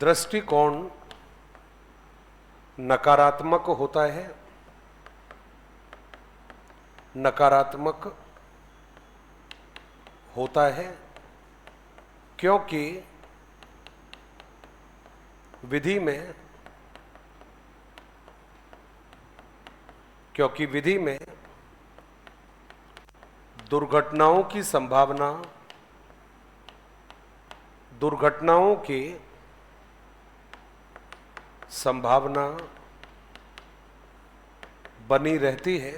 Speaker 1: दृष्टिकोण नकारात्मक होता है, नकारात्मक होता है क्योंकि विधि में, क्योंकि विधि में दुर्घटनाओं की संभावना, दुर्घटनाओं की संभावना बनी रहती है।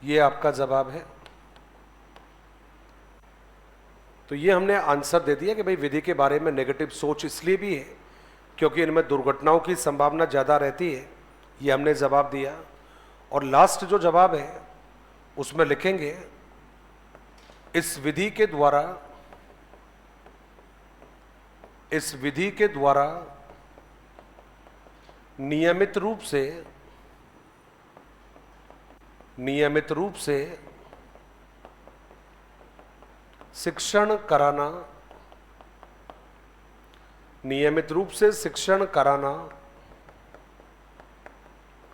Speaker 1: ये आपका जवाब है। तो ये हमने आंसर दे दिया कि भाई विधि के बारे में नेगेटिव सोच इसलिए भी है क्योंकि इनमें दुर्घटनाओं की संभावना ज़्यादा रहती है, ये हमने जवाब दिया। और लास्ट जो जवाब है उसमें लिखेंगे इस विधि के द्वारा, इस विधि के द्वारा नियमित रूप से, नियमित रूप से शिक्षण कराना, नियमित रूप से शिक्षण कराना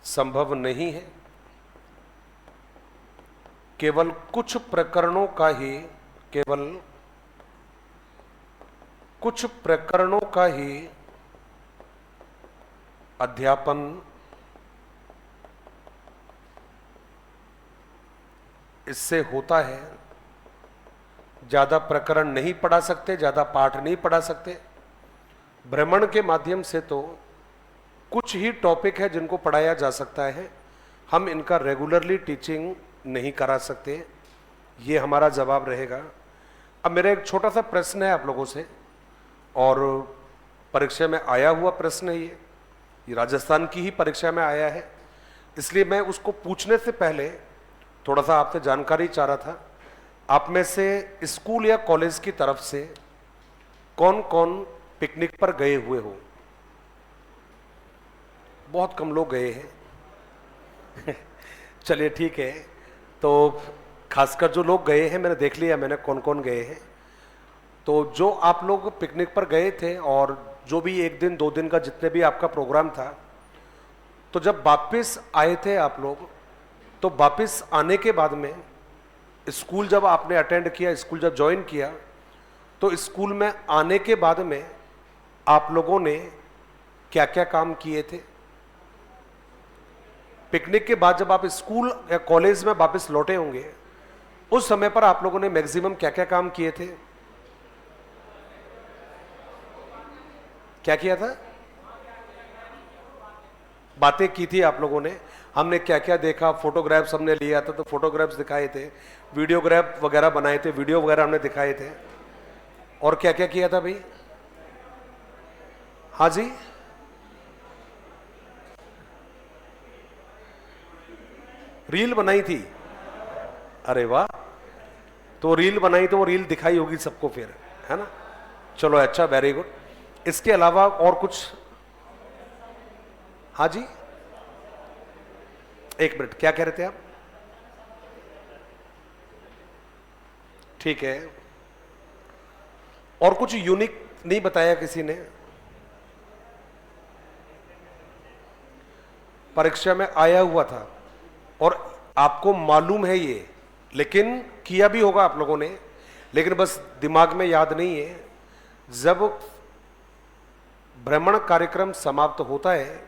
Speaker 1: संभव नहीं है। केवल कुछ प्रकरणों का ही, केवल कुछ प्रकरणों का ही अध्यापन इससे होता है। ज़्यादा प्रकरण नहीं पढ़ा सकते, ज़्यादा पाठ नहीं पढ़ा सकते। भ्रमण के माध्यम से तो कुछ ही टॉपिक है जिनको पढ़ाया जा सकता है, हम इनका रेगुलरली टीचिंग नहीं करा सकते। ये हमारा जवाब रहेगा। अब मेरा एक छोटा सा प्रश्न है आप लोगों से, और परीक्षा में आया हुआ प्रश्न है ये राजस्थान की ही परीक्षा में आया है, इसलिए मैं उसको पूछने से पहले थोड़ा सा आपसे जानकारी चाह रहा था। आप में से स्कूल या कॉलेज की तरफ से कौन कौन पिकनिक पर गए हुए हो? बहुत कम लोग गए हैं। चलिए ठीक है, तो खासकर जो लोग गए हैं मैंने देख लिया मैंने कौन कौन गए हैं। तो जो आप लोग पिकनिक पर गए थे और जो भी एक दिन दो दिन का जितने भी आपका प्रोग्राम था, तो जब वापस आए थे आप लोग, तो वापस आने के बाद में स्कूल जब आपने अटेंड किया, स्कूल जब ज्वाइन किया, तो स्कूल में आने के बाद में आप लोगों ने क्या क्या काम किए थे? पिकनिक के बाद जब आप स्कूल या कॉलेज में वापस लौटे होंगे, उस समय पर आप लोगों ने मैक्सिमम क्या क्या काम किए थे? क्या किया था? बातें की थी आप लोगों ने। हमने क्या क्या देखा, फोटोग्राफ्स हमने लिया था तो फोटोग्राफ्स दिखाए थे, वीडियोग्राफ वगैरह बनाए थे, वीडियो वगैरह हमने दिखाए थे। और क्या क्या किया था भाई? हाँ जी, रील बनाई थी। अरे वाह, तो रील बनाई तो वो रील दिखाई होगी सबको फिर, है ना? चलो अच्छा, वेरी गुड। इसके अलावा और कुछ? हाँ जी, एक मिनट, क्या कह रहे थे आप? ठीक है, और कुछ यूनिक नहीं बताया किसी ने? परीक्षा में आया हुआ था और आपको मालूम है ये, लेकिन किया भी होगा आप लोगों ने, लेकिन बस दिमाग में याद नहीं है। जब भ्रमण कार्यक्रम समाप्त होता है,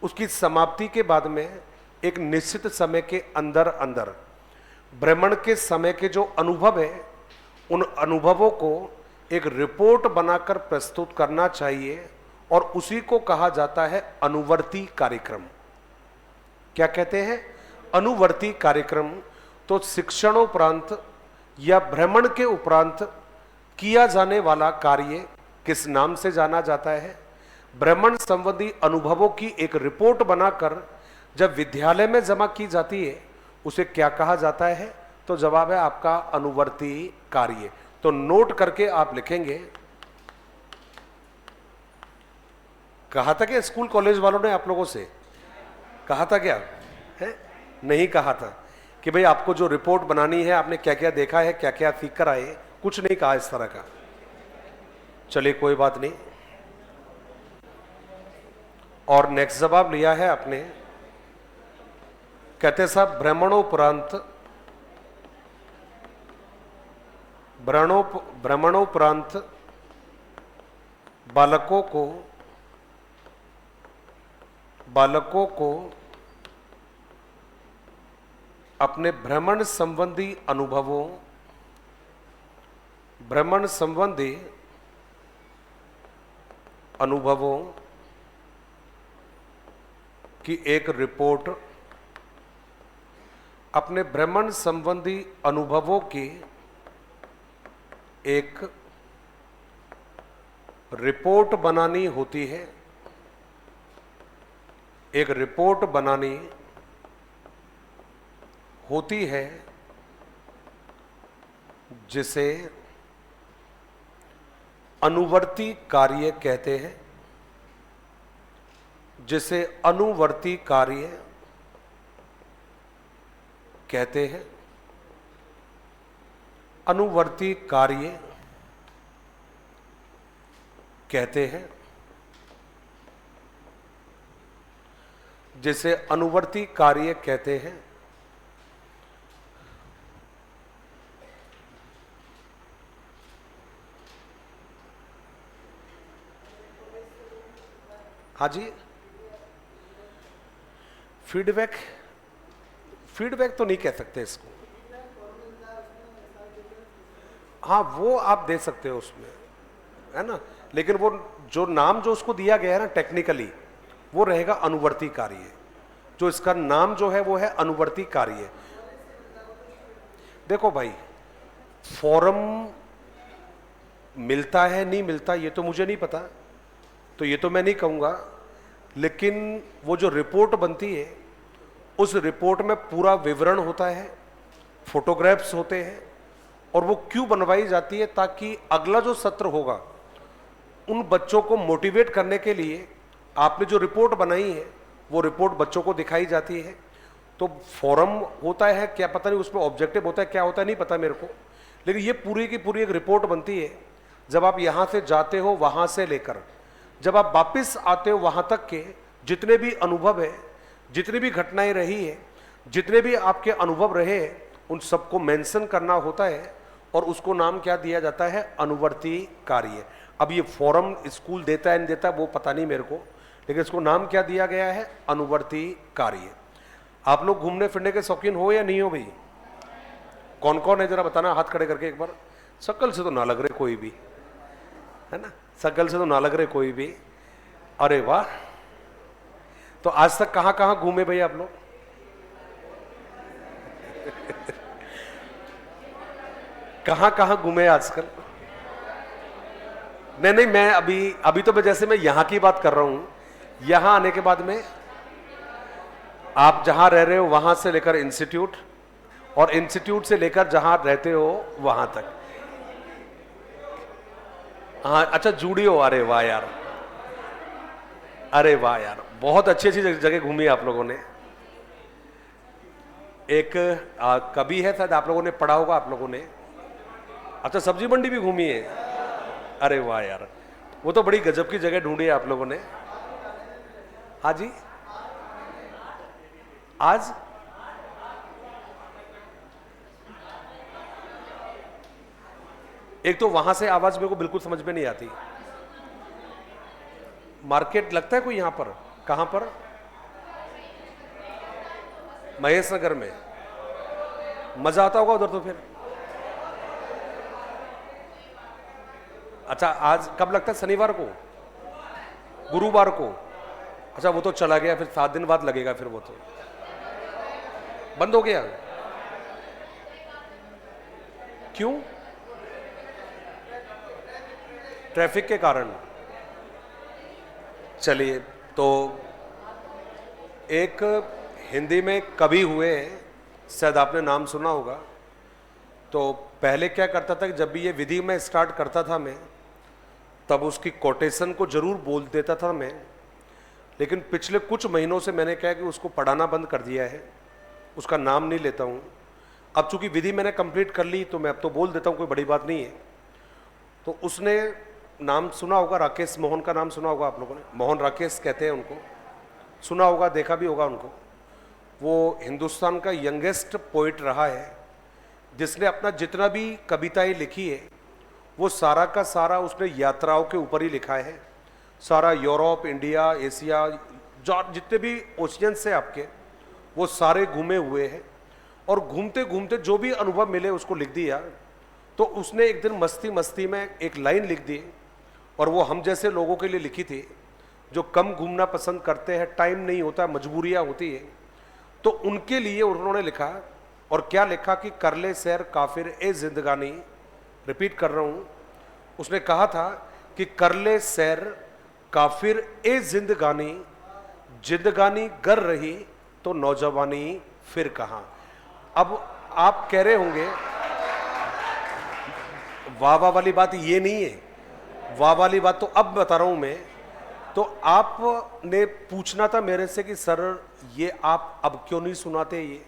Speaker 1: उसकी समाप्ति के बाद में एक निश्चित समय के अंदर अंदर भ्रमण के समय के जो अनुभव है, उन अनुभवों को एक रिपोर्ट बनाकर प्रस्तुत करना चाहिए, और उसी को कहा जाता है अनुवर्ती कार्यक्रम। क्या कहते हैं? अनुवर्ती कार्यक्रम। तो शिक्षणोपरांत या भ्रमण के उपरांत किया जाने वाला कार्य किस नाम से जाना जाता है? भ्रमण संबंधी अनुभवों की एक रिपोर्ट बनाकर जब विद्यालय में जमा की जाती है, उसे क्या कहा जाता है? तो जवाब है आपका अनुवर्ती कार्य। तो नोट करके आप लिखेंगे। कहा था क्या स्कूल कॉलेज वालों ने आप लोगों से? कहा था क्या है? नहीं कहा था कि भाई आपको जो रिपोर्ट बनानी है, आपने क्या क्या देखा है, क्या क्या सीख कर आए, कुछ नहीं कहा इस तरह का। चलिए कोई बात नहीं। और नेक्स्ट जवाब लिया है आपने, कहते साहब भ्रमणोपरांत बालकों को अपने भ्रमण संबंधी अनुभवों की एक रिपोर्ट, अपने भ्रमण संबंधी अनुभवों की एक रिपोर्ट बनानी होती है, एक रिपोर्ट बनानी होती है, जिसे अनुवर्ती कार्य कहते हैं, जिसे अनुवर्ती कार्य कहते हैं। अनुवर्ती कार्य कहते हैं, जिसे अनुवर्ती कार्य कहते हैं। हाँ जी, फीडबैक तो नहीं कह सकते इसको। हाँ, वो आप दे सकते हो उसमें, है ना, लेकिन वो जो नाम जो उसको दिया गया है ना टेक्निकली, वो रहेगा अनुवर्ती कार्य। जो इसका नाम जो है वो है अनुवर्ती कार्य। देखो भाई, फॉर्म मिलता है नहीं मिलता ये तो मुझे नहीं पता, तो ये तो मैं नहीं कहूँगा, लेकिन वो जो रिपोर्ट बनती है, उस रिपोर्ट में पूरा विवरण होता है, फोटोग्राफ्स होते हैं, और वो क्यों बनवाई जाती है? ताकि अगला जो सत्र होगा, उन बच्चों को मोटिवेट करने के लिए आपने जो रिपोर्ट बनाई है, वो रिपोर्ट बच्चों को दिखाई जाती है। तो फॉरम होता है, क्या पता नहीं उसमें ऑब्जेक्टिव होता है, क्या होता है नहीं पता मेरे को, लेकिन ये पूरी की पूरी एक रिपोर्ट बनती है। जब आप यहाँ से जाते हो, वहाँ से लेकर जब आप वापस आते हो वहाँ तक के जितने भी अनुभव है, जितनी भी घटनाएं रही है, जितने भी आपके अनुभव रहे, उन सबको मेंशन करना होता है और उसको नाम क्या दिया जाता है, अनुवर्ती कार्य। अब ये फॉर्म स्कूल देता है नहीं देता वो पता नहीं मेरे को, लेकिन इसको नाम क्या दिया गया है, अनुवर्ती कार्य। आप लोग घूमने फिरने के शौकीन हो या नहीं हो भाई? कौन कौन है जरा बताना हाथ खड़े करके एक बार। शक्ल से तो ना लग रहे कोई भी, है ना, शक्ल से तो ना लग रहे कोई भी। अरे वाह, तो आज तक कहां कहां घूमे भाई आप लोग? कहां कहां घूमे आजकल? नहीं नहीं, मैं अभी तो मैं जैसे मैं यहां की बात कर रहा हूं, यहां आने के बाद में आप जहां रह रहे हो वहां से लेकर इंस्टीट्यूट, और इंस्टीट्यूट से लेकर जहां रहते हो वहां तक। हाँ अच्छा, जूडियो, अरे वाह यार, अरे वाह यार, बहुत अच्छी अच्छी जगह घूमी आप लोगों ने। एक कभी है शायद, आप लोगों ने पढ़ा होगा आप लोगों ने। अच्छा, सब्जी मंडी भी घूमी है, अरे वाह यार, वो तो बड़ी गजब की जगह ढूंढी है आप लोगों ने। हाँ जी, आज एक तो वहां से आवाज मेरे को बिल्कुल समझ में नहीं आती। मार्केट लगता है कोई यहां पर? कहां पर? महेश नगर में। मजा आता होगा उधर तो फिर। अच्छा, आज कब लगता है? शनिवार को, गुरुवार को? अच्छा, वो तो चला गया, फिर 7 दिन बाद लगेगा, फिर वो तो बंद हो गया। क्यों? ट्रैफिक के कारण। चलिए, तो एक हिंदी में कवि हुए, शायद आपने नाम सुना होगा। तो पहले क्या करता था कि जब भी ये विधि में स्टार्ट करता था मैं, तब उसकी कोटेशन को जरूर बोल देता था मैं, लेकिन पिछले कुछ महीनों से मैंने क्या कि उसको पढ़ाना बंद कर दिया है, उसका नाम नहीं लेता हूँ। अब चूंकि विधि मैंने कंप्लीट कर ली तो मैं अब तो बोल देता हूँ, कोई बड़ी बात नहीं है। तो उसने नाम सुना होगा, राकेश मोहन का नाम सुना होगा आप लोगों ने, मोहन राकेश कहते हैं उनको, सुना होगा, देखा भी होगा उनको। वो हिंदुस्तान का यंगेस्ट पोइट रहा है, जिसने अपना जितना भी कविताएं लिखी है वो सारा का सारा उसने यात्राओं के ऊपर ही लिखा है। सारा यूरोप, इंडिया, एशिया, जो जितने भी ओशियंस है आपके, वो सारे घूमे हुए हैं, और घूमते घूमते जो भी अनुभव मिले उसको लिख दिया। तो उसने एक दिन मस्ती मस्ती में एक लाइन लिख दी, और वो हम जैसे लोगों के लिए लिखी थी, जो कम घूमना पसंद करते हैं, टाइम नहीं होता, मजबूरियां होती है, तो उनके लिए उन्होंने लिखा। और क्या लिखा कि कर ले सैर काफिर ए जिंदगानी, रिपीट कर रहा हूं, उसने कहा था कि कर ले सैर काफिर ए जिंदगानी, जिंदगानी गर रही तो नौजवानी फिर कहां। अब आप कह रहे होंगे वाह वाह वाली बात ये नहीं है, वाह वाली बात तो अब बता रहा हूं मैं। तो आपने पूछना था मेरे से कि सर ये आप अब क्यों नहीं सुनाते ये,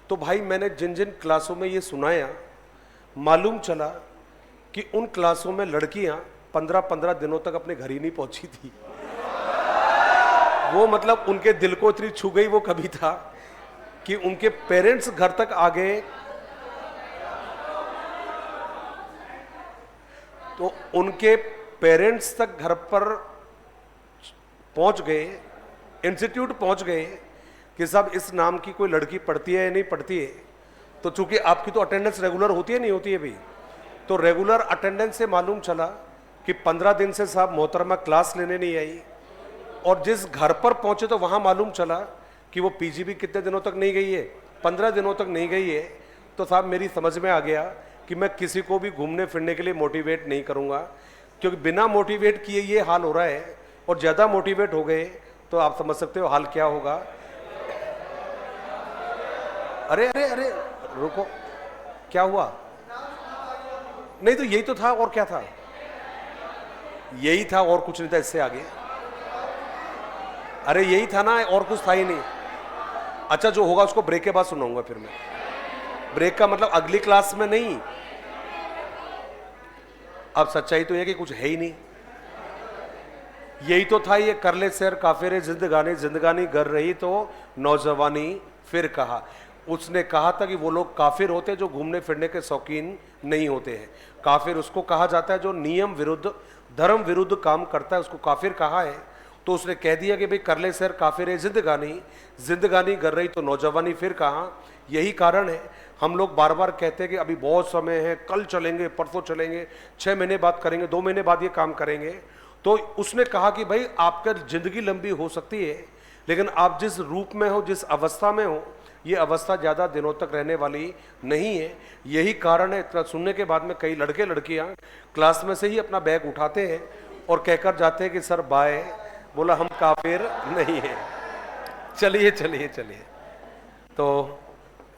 Speaker 1: तो भाई मैंने जिन जिन क्लासों में ये सुनाया, मालूम चला कि उन क्लासों में लड़कियां 15-15 दिनों तक अपने घर ही नहीं पहुंची थी। वो मतलब उनके दिल को इतनी छू गई वो कभी था कि उनके पेरेंट्स घर तक आ गए, तो उनके पेरेंट्स तक घर पर पहुंच गए, इंस्टीट्यूट पहुंच गए कि साहब इस नाम की कोई लड़की पढ़ती है या नहीं पढ़ती है। तो चूंकि आपकी तो अटेंडेंस रेगुलर होती है नहीं होती है भी, तो रेगुलर अटेंडेंस से मालूम चला कि 15 दिन से साहब मोहतरमा क्लास लेने नहीं आई, और जिस घर पर पहुंचे तो वहां मालूम चला कि वो पीजीबी कितने दिनों तक नहीं गई है, 15 दिनों तक नहीं गई है। तो साहब मेरी समझ में आ गया कि मैं किसी को भी घूमने फिरने के लिए मोटिवेट नहीं करूंगा, क्योंकि बिना मोटिवेट किए ये हाल हो रहा है, और ज्यादा मोटिवेट हो गए तो आप समझ सकते हो हाल क्या होगा। अरे अरे अरे रुको, क्या हुआ? नहीं तो यही तो था, और क्या था? यही था और कुछ नहीं था इससे आगे। अरे यही था ना, और कुछ था ही नहीं। अच्छा, जो होगा उसको ब्रेक के बाद सुनाऊंगा फिर मैं। ब्रेक का मतलब अगली क्लास में नहीं। अब सच्चाई तो यह कि कुछ है ही नहीं। यही तो था, ये कर ले सैर काफिर जिंदगानी, जिंदगानी गर रही तो नौजवानी फिर कहा। उसने कहा था कि वो लोग काफिर होते हैं जो घूमने फिरने के शौकीन नहीं होते हैं। काफिर उसको कहा जाता है जो नियम विरुद्ध, धर्म विरुद्ध काम करता है, उसको काफिर कहा है। तो उसने कह दिया कि भाई कर ले सर, काफिर है जिंदगानी, जिंदगानी कर रही तो नौजवानी फिर कहाँ। यही कारण है हम लोग बार बार कहते हैं कि अभी बहुत समय है, कल चलेंगे, परसों चलेंगे, 6 महीने बाद करेंगे, 2 महीने बाद ये काम करेंगे। तो उसने कहा कि भाई आपका जिंदगी लंबी हो सकती है, लेकिन आप जिस रूप में हो, जिस अवस्था में हो, ये अवस्था ज़्यादा दिनों तक रहने वाली नहीं है। यही कारण है, इतना सुनने के बाद में कई लड़के लड़कियां क्लास में से ही अपना बैग उठाते हैं और कहकर जाते हैं कि सर बाय, बोला हम काफिर नहीं है। चलिए चलिए चलिए, तो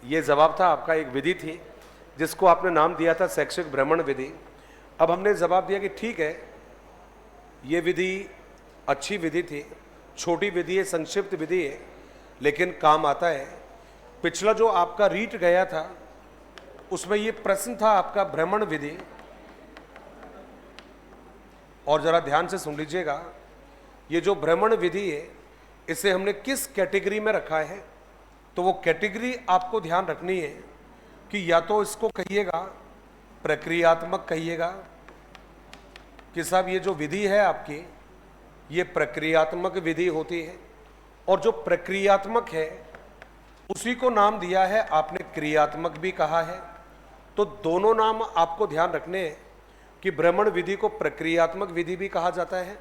Speaker 1: ये जवाब था आपका। एक विधि थी जिसको आपने नाम दिया था शैक्षिक भ्रमण विधि। अब हमने जवाब दिया कि ठीक है, ये विधि अच्छी विधि थी, छोटी विधि है, संक्षिप्त विधि है, लेकिन काम आता है। पिछला जो आपका रीट गया था उसमें ये प्रश्न था आपका भ्रमण विधि, और जरा ध्यान से सुन लीजिएगा। ये जो भ्रमण विधि है इसे हमने किस कैटेगरी में रखा है, तो वो कैटेगरी आपको ध्यान रखनी है कि या तो इसको कहिएगा प्रक्रियात्मक, कहिएगा कि साहब ये जो विधि है आपकी ये प्रक्रियात्मक विधि होती है, और जो प्रक्रियात्मक है उसी को नाम दिया है आपने क्रियात्मक भी कहा है। तो दोनों नाम आपको ध्यान रखने हैं कि भ्रमण विधि को प्रक्रियात्मक विधि भी कहा जाता है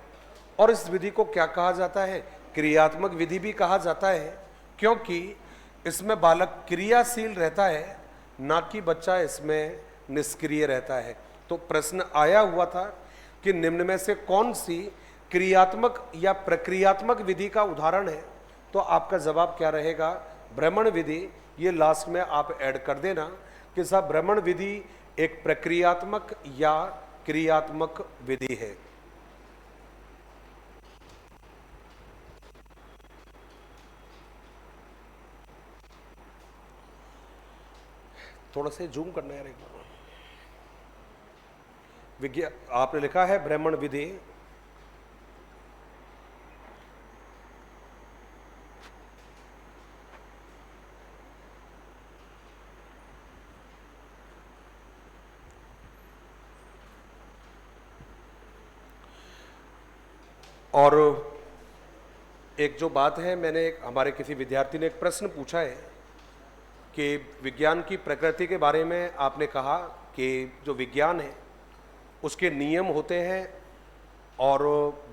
Speaker 1: और इस विधि को क्या कहा जाता है, क्रियात्मक विधि भी कहा जाता है, क्योंकि इसमें बालक क्रियाशील रहता है, ना कि बच्चा इसमें निष्क्रिय रहता है। तो प्रश्न आया हुआ था कि निम्न में से कौन सी क्रियात्मक या प्रक्रियात्मक विधि का उदाहरण है, तो आपका जवाब क्या रहेगा, भ्रमण विधि। ये लास्ट में आप ऐड कर देना कि साहब भ्रमण विधि एक प्रक्रियात्मक या क्रियात्मक विधि है। थोड़ा से जूम करना है एक बार। विज्ञान आपने लिखा है भ्रमण विधि, और एक जो बात है, मैंने हमारे किसी विद्यार्थी ने एक प्रश्न पूछा है कि विज्ञान की प्रकृति के बारे में आपने कहा कि जो विज्ञान है उसके नियम होते हैं और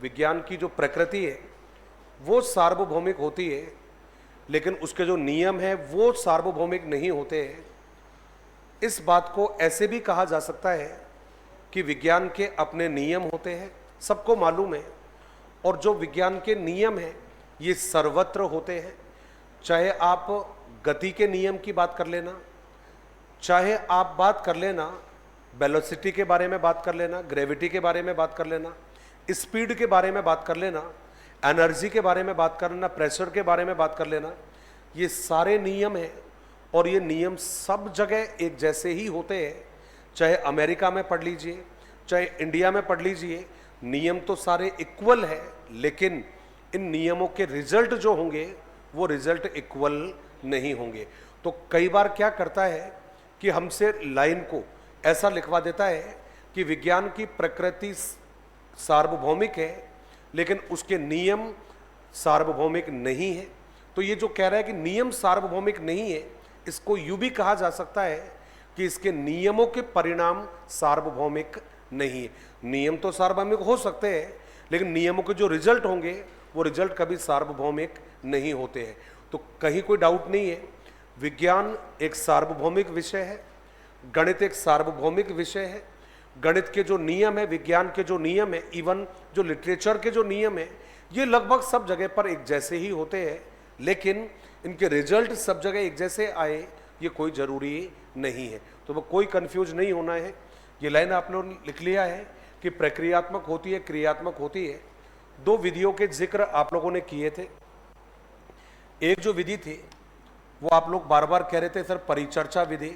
Speaker 1: विज्ञान की जो प्रकृति है वो सार्वभौमिक होती है, लेकिन उसके जो नियम हैं वो सार्वभौमिक नहीं होते हैं। इस बात को ऐसे भी कहा जा सकता है कि विज्ञान के अपने नियम होते हैं, सबको मालूम है, और जो विज्ञान के नियम हैं ये सर्वत्र होते हैं। चाहे आप गति के नियम की बात कर लेना, चाहे आप बात कर लेना वेलोसिटी के बारे में बात कर लेना, ग्रेविटी के बारे में बात कर लेना, स्पीड के बारे में बात कर लेना, एनर्जी के बारे में बात कर लेना, प्रेशर के बारे में बात कर लेना, ये सारे नियम हैं और ये नियम सब जगह एक जैसे ही होते हैं। चाहे अमेरिका में पढ़ लीजिए, चाहे इंडिया में पढ़ लीजिए, नियम तो सारे इक्वल है, लेकिन इन नियमों के रिजल्ट जो होंगे वो रिजल्ट इक्वल नहीं होंगे। तो कई बार क्या करता है कि हमसे लाइन को ऐसा लिखवा देता है कि विज्ञान की प्रकृति सार्वभौमिक है लेकिन उसके नियम सार्वभौमिक नहीं है। तो ये जो कह रहा है कि नियम सार्वभौमिक नहीं है, इसको यूं भी कहा जा सकता है कि इसके नियमों के परिणाम सार्वभौमिक नहीं है। नियम तो सार्वभौमिक हो सकते हैं लेकिन नियमों के जो रिजल्ट होंगे वो रिजल्ट कभी सार्वभौमिक नहीं होते हैं। तो कहीं कोई डाउट नहीं है, विज्ञान एक सार्वभौमिक विषय है, गणित एक सार्वभौमिक विषय है। गणित के जो नियम है, विज्ञान के जो नियम है, इवन जो लिटरेचर के जो नियम है, ये लगभग सब जगह पर एक जैसे ही होते हैं, लेकिन इनके रिजल्ट सब जगह एक जैसे आए ये कोई ज़रूरी नहीं है। तो वो कोई कंफ्यूज नहीं होना है। ये लाइन आपने लिख लिया है कि प्रक्रियात्मक होती है, क्रियात्मक होती है। दो विधियों के जिक्र आप लोगों ने किए थे। एक जो विधि थी वो आप लोग बार बार कह रहे थे सर परिचर्चा विधि,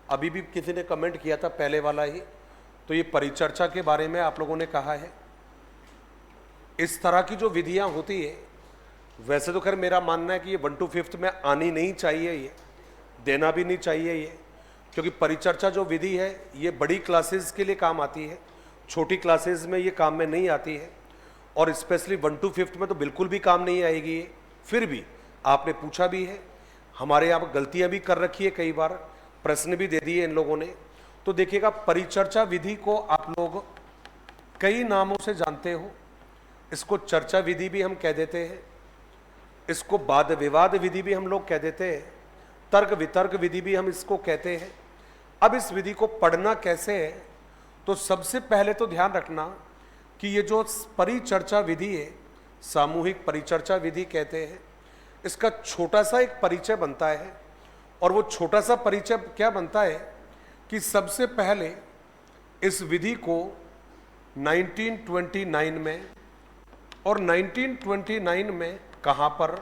Speaker 1: अभी भी किसी ने कमेंट किया था पहले वाला ही, तो ये परिचर्चा के बारे में आप लोगों ने कहा है। इस तरह की जो विधियां होती है, वैसे तो खैर मेरा मानना है कि ये 1 to 5th में आनी नहीं चाहिए ये, देना भी नहीं चाहिए ये, क्योंकि परिचर्चा जो विधि है ये बड़ी क्लासेस के लिए काम आती है, छोटी क्लासेस में ये काम में नहीं आती है, और स्पेशली 1 to 5th में तो बिल्कुल भी काम नहीं आएगी ये। फिर भी आपने पूछा भी है, हमारे यहाँ गलतियाँ भी कर रखी है, कई बार प्रश्न भी दे दिए इन लोगों ने। तो देखिएगा, परिचर्चा विधि को आप लोग कई नामों से जानते हो। इसको चर्चा विधि भी हम कह देते हैं, इसको वाद विवाद विधि भी हम लोग कह देते हैं, तर्क वितर्क विधि भी हम इसको कहते हैं। अब इस विधि को पढ़ना कैसे है, तो सबसे पहले तो ध्यान रखना कि ये जो परिचर्चा विधि है, सामूहिक परिचर्चा विधि कहते हैं, इसका छोटा सा एक परिचय बनता है। और वो छोटा सा परिचय क्या बनता है कि सबसे पहले इस विधि को 1929 में, और 1929 में कहाँ पर,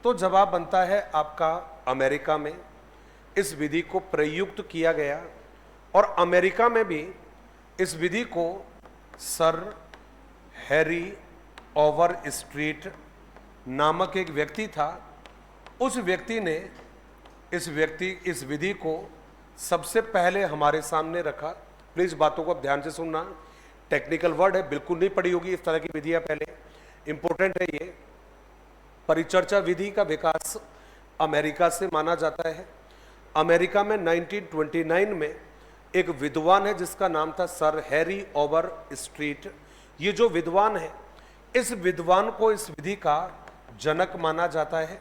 Speaker 1: तो जवाब बनता है आपका अमेरिका में इस विधि को प्रयुक्त किया गया। और अमेरिका में भी इस विधि को सर हैरी ओवरस्ट्रीट नामक एक व्यक्ति था, उस व्यक्ति ने इस विधि को सबसे पहले हमारे सामने रखा। प्लीज बातों को ध्यान से सुनना, टेक्निकल वर्ड है, बिल्कुल नहीं पढ़ी होगी इस तरह की विधियां पहले, इंपॉर्टेंट है ये। परिचर्चा विधि का विकास अमेरिका से माना जाता है। अमेरिका में 1929 में एक विद्वान है जिसका नाम था सर हैरी ओवरस्ट्रीट। ये जो विद्वान है, इस विद्वान को इस विधि का जनक माना जाता है।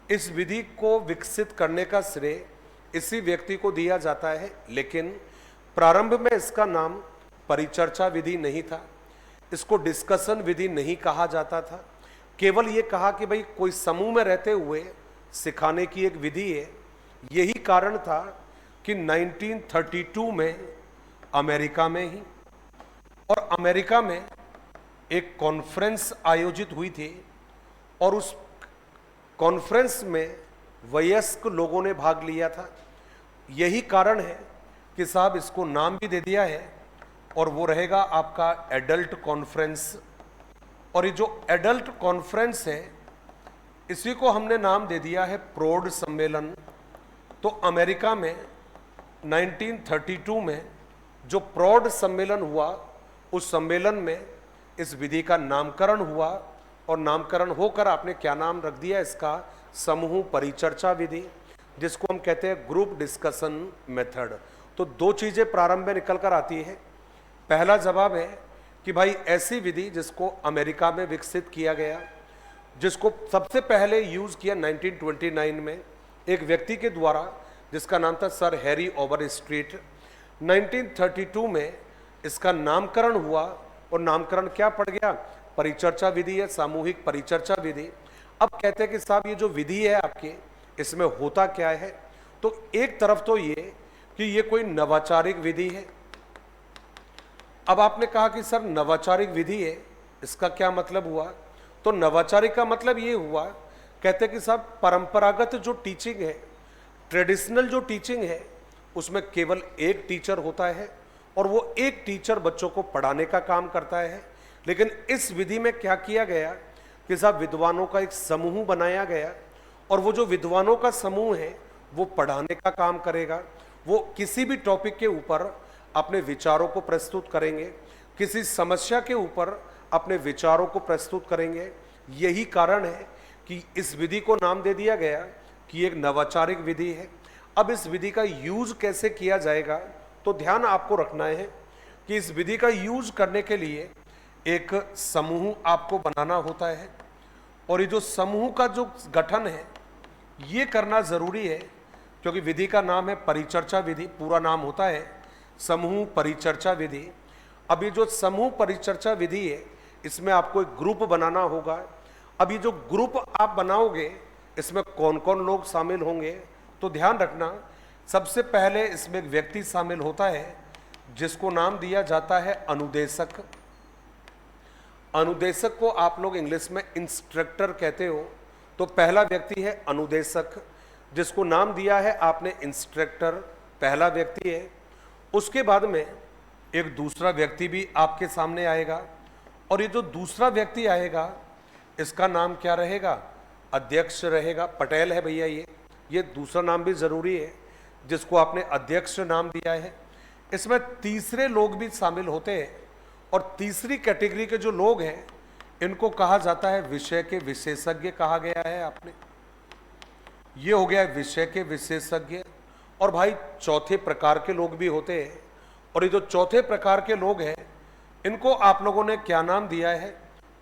Speaker 1: इस विधि को विकसित करने का श्रेय इसी व्यक्ति को दिया जाता है, लेकिन प्रारंभ में इसका नाम परिचर्चा विधि नहीं था, इसको डिस्कशन विधि नहीं कहा जाता था। केवल ये कहा कि भाई कोई समूह में रहते हुए सिखाने की एक विधि है। यही कारण था कि 1932 में अमेरिका में ही, और अमेरिका में एक कॉन्फ्रेंस आयोजित हुई थी, और उस कॉन्फ्रेंस में वयस्क लोगों ने भाग लिया था। यही कारण है कि साहब इसको नाम भी दे दिया है, और वो रहेगा आपका एडल्ट कॉन्फ्रेंस। और ये जो एडल्ट कॉन्फ्रेंस है, इसी को हमने नाम दे दिया है प्रौढ़ सम्मेलन। तो अमेरिका में 1932 में जो प्रौढ़ सम्मेलन हुआ, उस सम्मेलन में इस विधि का नामकरण हुआ, और नामकरण होकर आपने क्या नाम रख दिया इसका, समूह परिचर्चा विधि, जिसको हम कहते हैं ग्रुप डिस्कशन मेथड। तो दो चीजें प्रारंभ में निकल कर आती है। पहला जवाब है कि भाई ऐसी विधि जिसको अमेरिका में विकसित किया गया, जिसको सबसे पहले यूज किया 1929 में एक व्यक्ति के द्वारा जिसका नाम था सर हैरी ओवरस्ट्रीट। 1932 में इसका नामकरण हुआ, और नामकरण क्या पड़ गया, परिचर्चा विधि है, सामूहिक परिचर्चा विधि। अब कहते हैं कि साहब ये जो विधि है आपके, इसमें होता क्या है, तो एक तरफ तो ये कि ये कोई नवाचारिक विधि है। अब आपने कहा कि सर नवाचारिक विधि है, इसका क्या मतलब हुआ, तो नवाचारिक का मतलब ये हुआ, कहते हैं कि साहब परंपरागत जो टीचिंग है, ट्रेडिशनल जो टीचिंग है, उसमें केवल एक टीचर होता है, और वो एक टीचर बच्चों को पढ़ाने का काम करता है। लेकिन इस विधि में क्या किया गया कि साहब विद्वानों का एक समूह बनाया गया, और वो जो विद्वानों का समूह है वो पढ़ाने का काम करेगा। वो किसी भी टॉपिक के ऊपर अपने विचारों को प्रस्तुत करेंगे, किसी समस्या के ऊपर अपने विचारों को प्रस्तुत करेंगे। यही कारण है कि इस विधि को नाम दे दिया गया कि एक नवाचारिक विधि है। अब इस विधि का यूज कैसे किया जाएगा, तो ध्यान आपको रखना है कि इस विधि का यूज करने के लिए एक समूह आपको बनाना होता है, और ये जो समूह का जो गठन है ये करना जरूरी है, क्योंकि विधि का नाम है परिचर्चा विधि, पूरा नाम होता है समूह परिचर्चा विधि। अब ये जो समूह परिचर्चा विधि है, इसमें आपको एक ग्रुप बनाना होगा। अब ये जो ग्रुप आप बनाओगे, इसमें कौन कौन लोग शामिल होंगे, तो ध्यान रखना सबसे पहले इसमें एक व्यक्ति शामिल होता है जिसको नाम दिया जाता है अनुदेशक। अनुदेशक को आप लोग इंग्लिश में इंस्ट्रक्टर कहते हो। तो पहला व्यक्ति है अनुदेशक, जिसको नाम दिया है आपने इंस्ट्रक्टर, पहला व्यक्ति है। उसके बाद में एक दूसरा व्यक्ति भी आपके सामने आएगा, और ये जो दूसरा व्यक्ति आएगा इसका नाम क्या रहेगा, अध्यक्ष रहेगा। पटेल है भैया ये, ये दूसरा नाम भी जरूरी है जिसको आपने अध्यक्ष नाम दिया है। इसमें तीसरे लोग भी शामिल होते हैं और तीसरी कैटेगरी के जो लोग हैं इनको कहा जाता है विषय के विशेषज्ञ कहा गया है आपने। ये हो गया विषय के विशेषज्ञ। और भाई चौथे प्रकार के लोग भी होते हैं और ये जो चौथे प्रकार के लोग हैं इनको आप लोगों ने क्या नाम दिया है?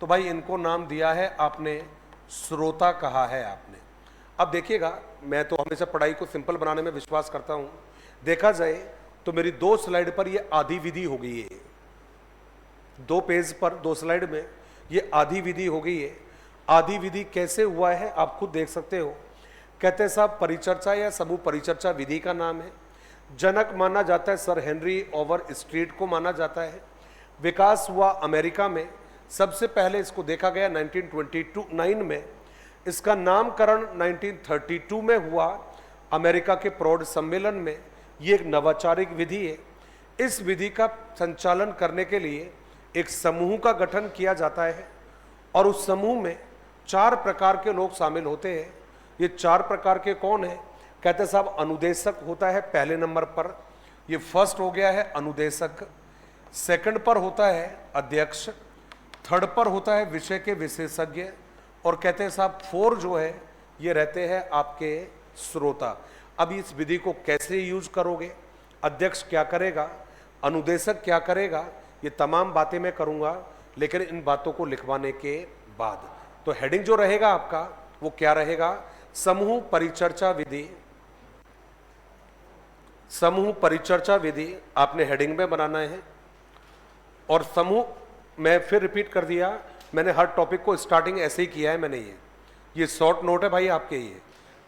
Speaker 1: तो भाई इनको नाम दिया है आपने श्रोता कहा है आपने। अब देखिएगा, मैं तो हमेशा पढ़ाई को सिंपल बनाने में विश्वास करता हूं। देखा जाए तो मेरी 2 स्लाइड पर ये आधी विधि हो गई है, 2 पेज पर 2 स्लाइड में ये आधी विधि हो गई है। आधी विधि कैसे हुआ है आप खुद देख सकते हो। कहते हैं साहब परिचर्चा या समूह परिचर्चा विधि का नाम है। जनक माना जाता है सर हेनरी ओवर स्ट्रीट को माना जाता है। विकास हुआ अमेरिका में, सबसे पहले इसको देखा गया 1929 में। इसका नामकरण 1932 में हुआ अमेरिका के प्रौढ़ सम्मेलन में। ये एक नवाचारिक विधि है। इस विधि का संचालन करने के लिए एक समूह का गठन किया जाता है और उस समूह में 4 प्रकार के लोग शामिल होते हैं। ये 4 प्रकार के कौन है? कहते साहब अनुदेशक होता है पहले नंबर पर, ये फर्स्ट हो गया है अनुदेशक। सेकंड पर होता है अध्यक्ष, थर्ड पर होता है विषय के विशेषज्ञ और कहते हैं साहब 4 जो है ये रहते हैं आपके श्रोता। अब इस विधि को कैसे यूज करोगे? अध्यक्ष क्या करेगा, अनुदेशक क्या करेगा, ये तमाम बातें मैं करूंगा लेकिन इन बातों को लिखवाने के बाद। तो हेडिंग जो रहेगा आपका वो क्या रहेगा? समूह परिचर्चा विधि। समूह परिचर्चा विधि आपने हेडिंग में बनाना है। और समूह, मैं फिर रिपीट कर दिया, मैंने हर टॉपिक को स्टार्टिंग ऐसे ही किया है मैंने। ये शॉर्ट नोट है भाई आपके, ये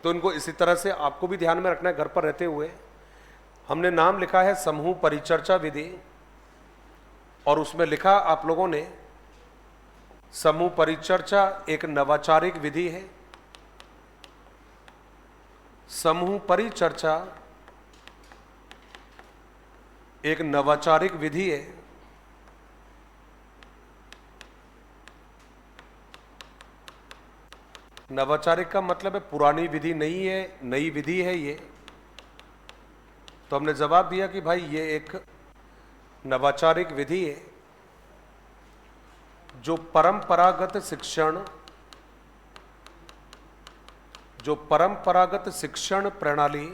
Speaker 1: तो इनको इसी तरह से आपको भी ध्यान में रखना है घर पर रहते हुए। हमने नाम लिखा है समूह परिचर्चा विधि और उसमें लिखा आप लोगों ने समूह परिचर्चा एक नवाचारिक विधि है। समूह परिचर्चा एक नवाचारिक विधि है। नवाचारिक का मतलब है पुरानी विधि नहीं है, नई विधि है ये। तो हमने जवाब दिया कि भाई ये एक नवाचारिक विधि है जो परंपरागत शिक्षण प्रणाली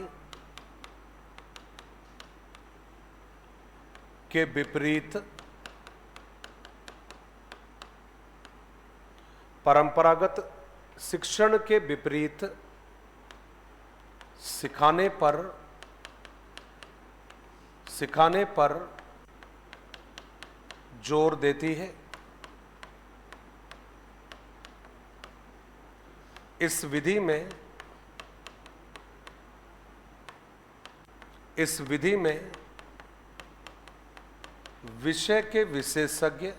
Speaker 1: के विपरीत, परंपरागत शिक्षण के विपरीत सिखाने पर जोर देती है। इस विधि में विषय के विशेषज्ञ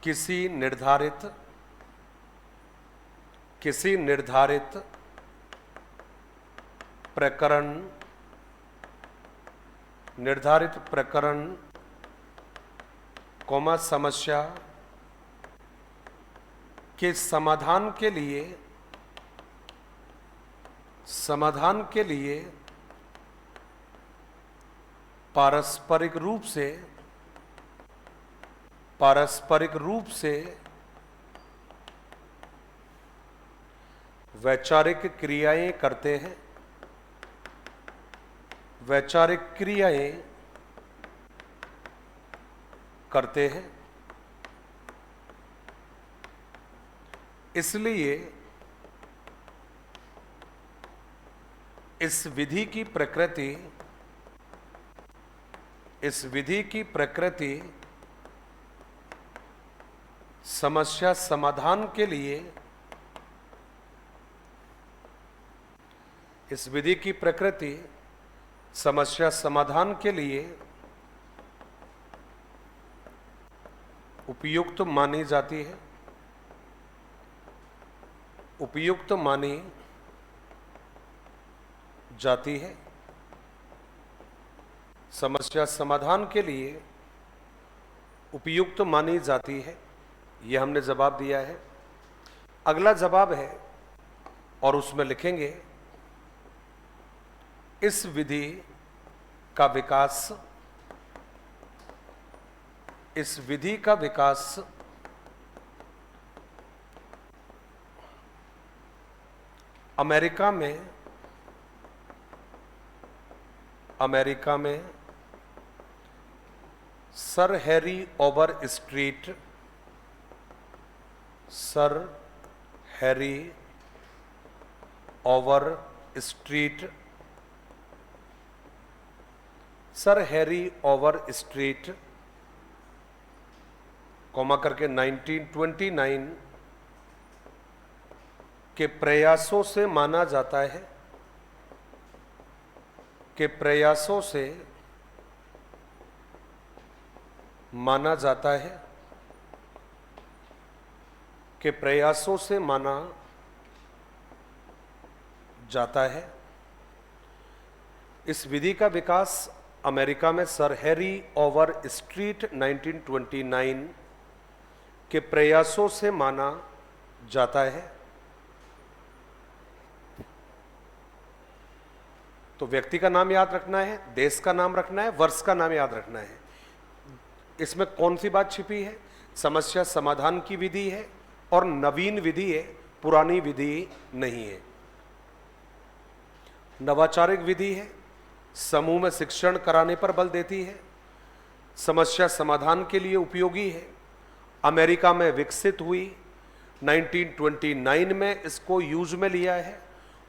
Speaker 1: किसी निर्धारित प्रकरण कौमा समस्या के समाधान के लिए पारस्परिक रूप से वैचारिक क्रियाएं करते हैं। इसलिए इस विधि की प्रकृति समस्या समाधान के लिए, इस विधि की प्रकृति समस्या समाधान के लिए उपयुक्त मानी जाती है। समस्या समाधान के लिए उपयुक्त मानी जाती है, ये हमने जवाब दिया है। अगला जवाब है और उसमें लिखेंगे इस विधि का विकास, इस विधि का विकास अमेरिका में sir Harry over street, sir Harry over street, sir Harry over street comma करके 1929 के प्रयासों से माना जाता है, के प्रयासों से माना जाता है, के प्रयासों से माना जाता है। इस विधि का विकास अमेरिका में सर हैरी ओवर स्ट्रीट 1929 के प्रयासों से माना जाता है। तो व्यक्ति का नाम याद रखना है, देश का नाम रखना है, वर्ष का नाम याद रखना है। इसमें कौन सी बात छिपी है? समस्या समाधान की विधि है और नवीन विधि है, पुरानी विधि नहीं है। नवाचारिक विधि है, समूह में शिक्षण कराने पर बल देती है, समस्या समाधान के लिए उपयोगी है, अमेरिका में विकसित हुई, 1929 में इसको यूज में लिया है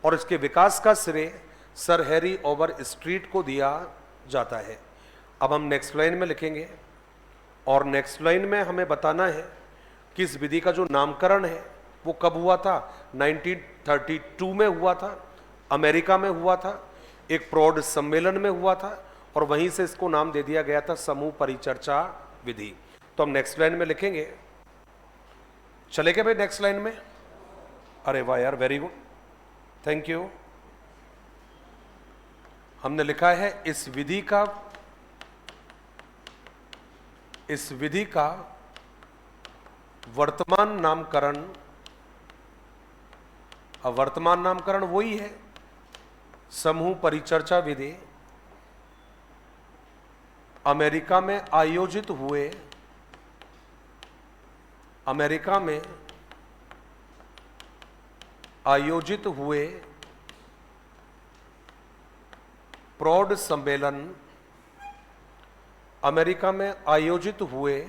Speaker 1: और इसके विकास का श्रेय सर हैरी ओवर स्ट्रीट को दिया जाता है। अब हम नेक्स्ट लाइन में लिखेंगे और नेक्स्ट लाइन में हमें बताना है कि इस विधि का जो नामकरण है वो कब हुआ था। 1932 में हुआ था, अमेरिका में हुआ था, एक प्रौढ़ सम्मेलन में हुआ था और वहीं से इसको नाम दे दिया गया था समूह परिचर्चा विधि। तो हम नेक्स्ट लाइन में लिखेंगे, चलेंगे भाई नेक्स्ट लाइन में। अरे वाह यार, वेरी गुड, थैंक यू। हमने लिखा है इस विधि का वर्तमान नामकरण, अब वर्तमान नामकरण वही है समूह परिचर्चा विधि, अमेरिका में आयोजित हुए, अमेरिका में आयोजित हुए प्रौढ़ सम्मेलन, अमेरिका में आयोजित हुए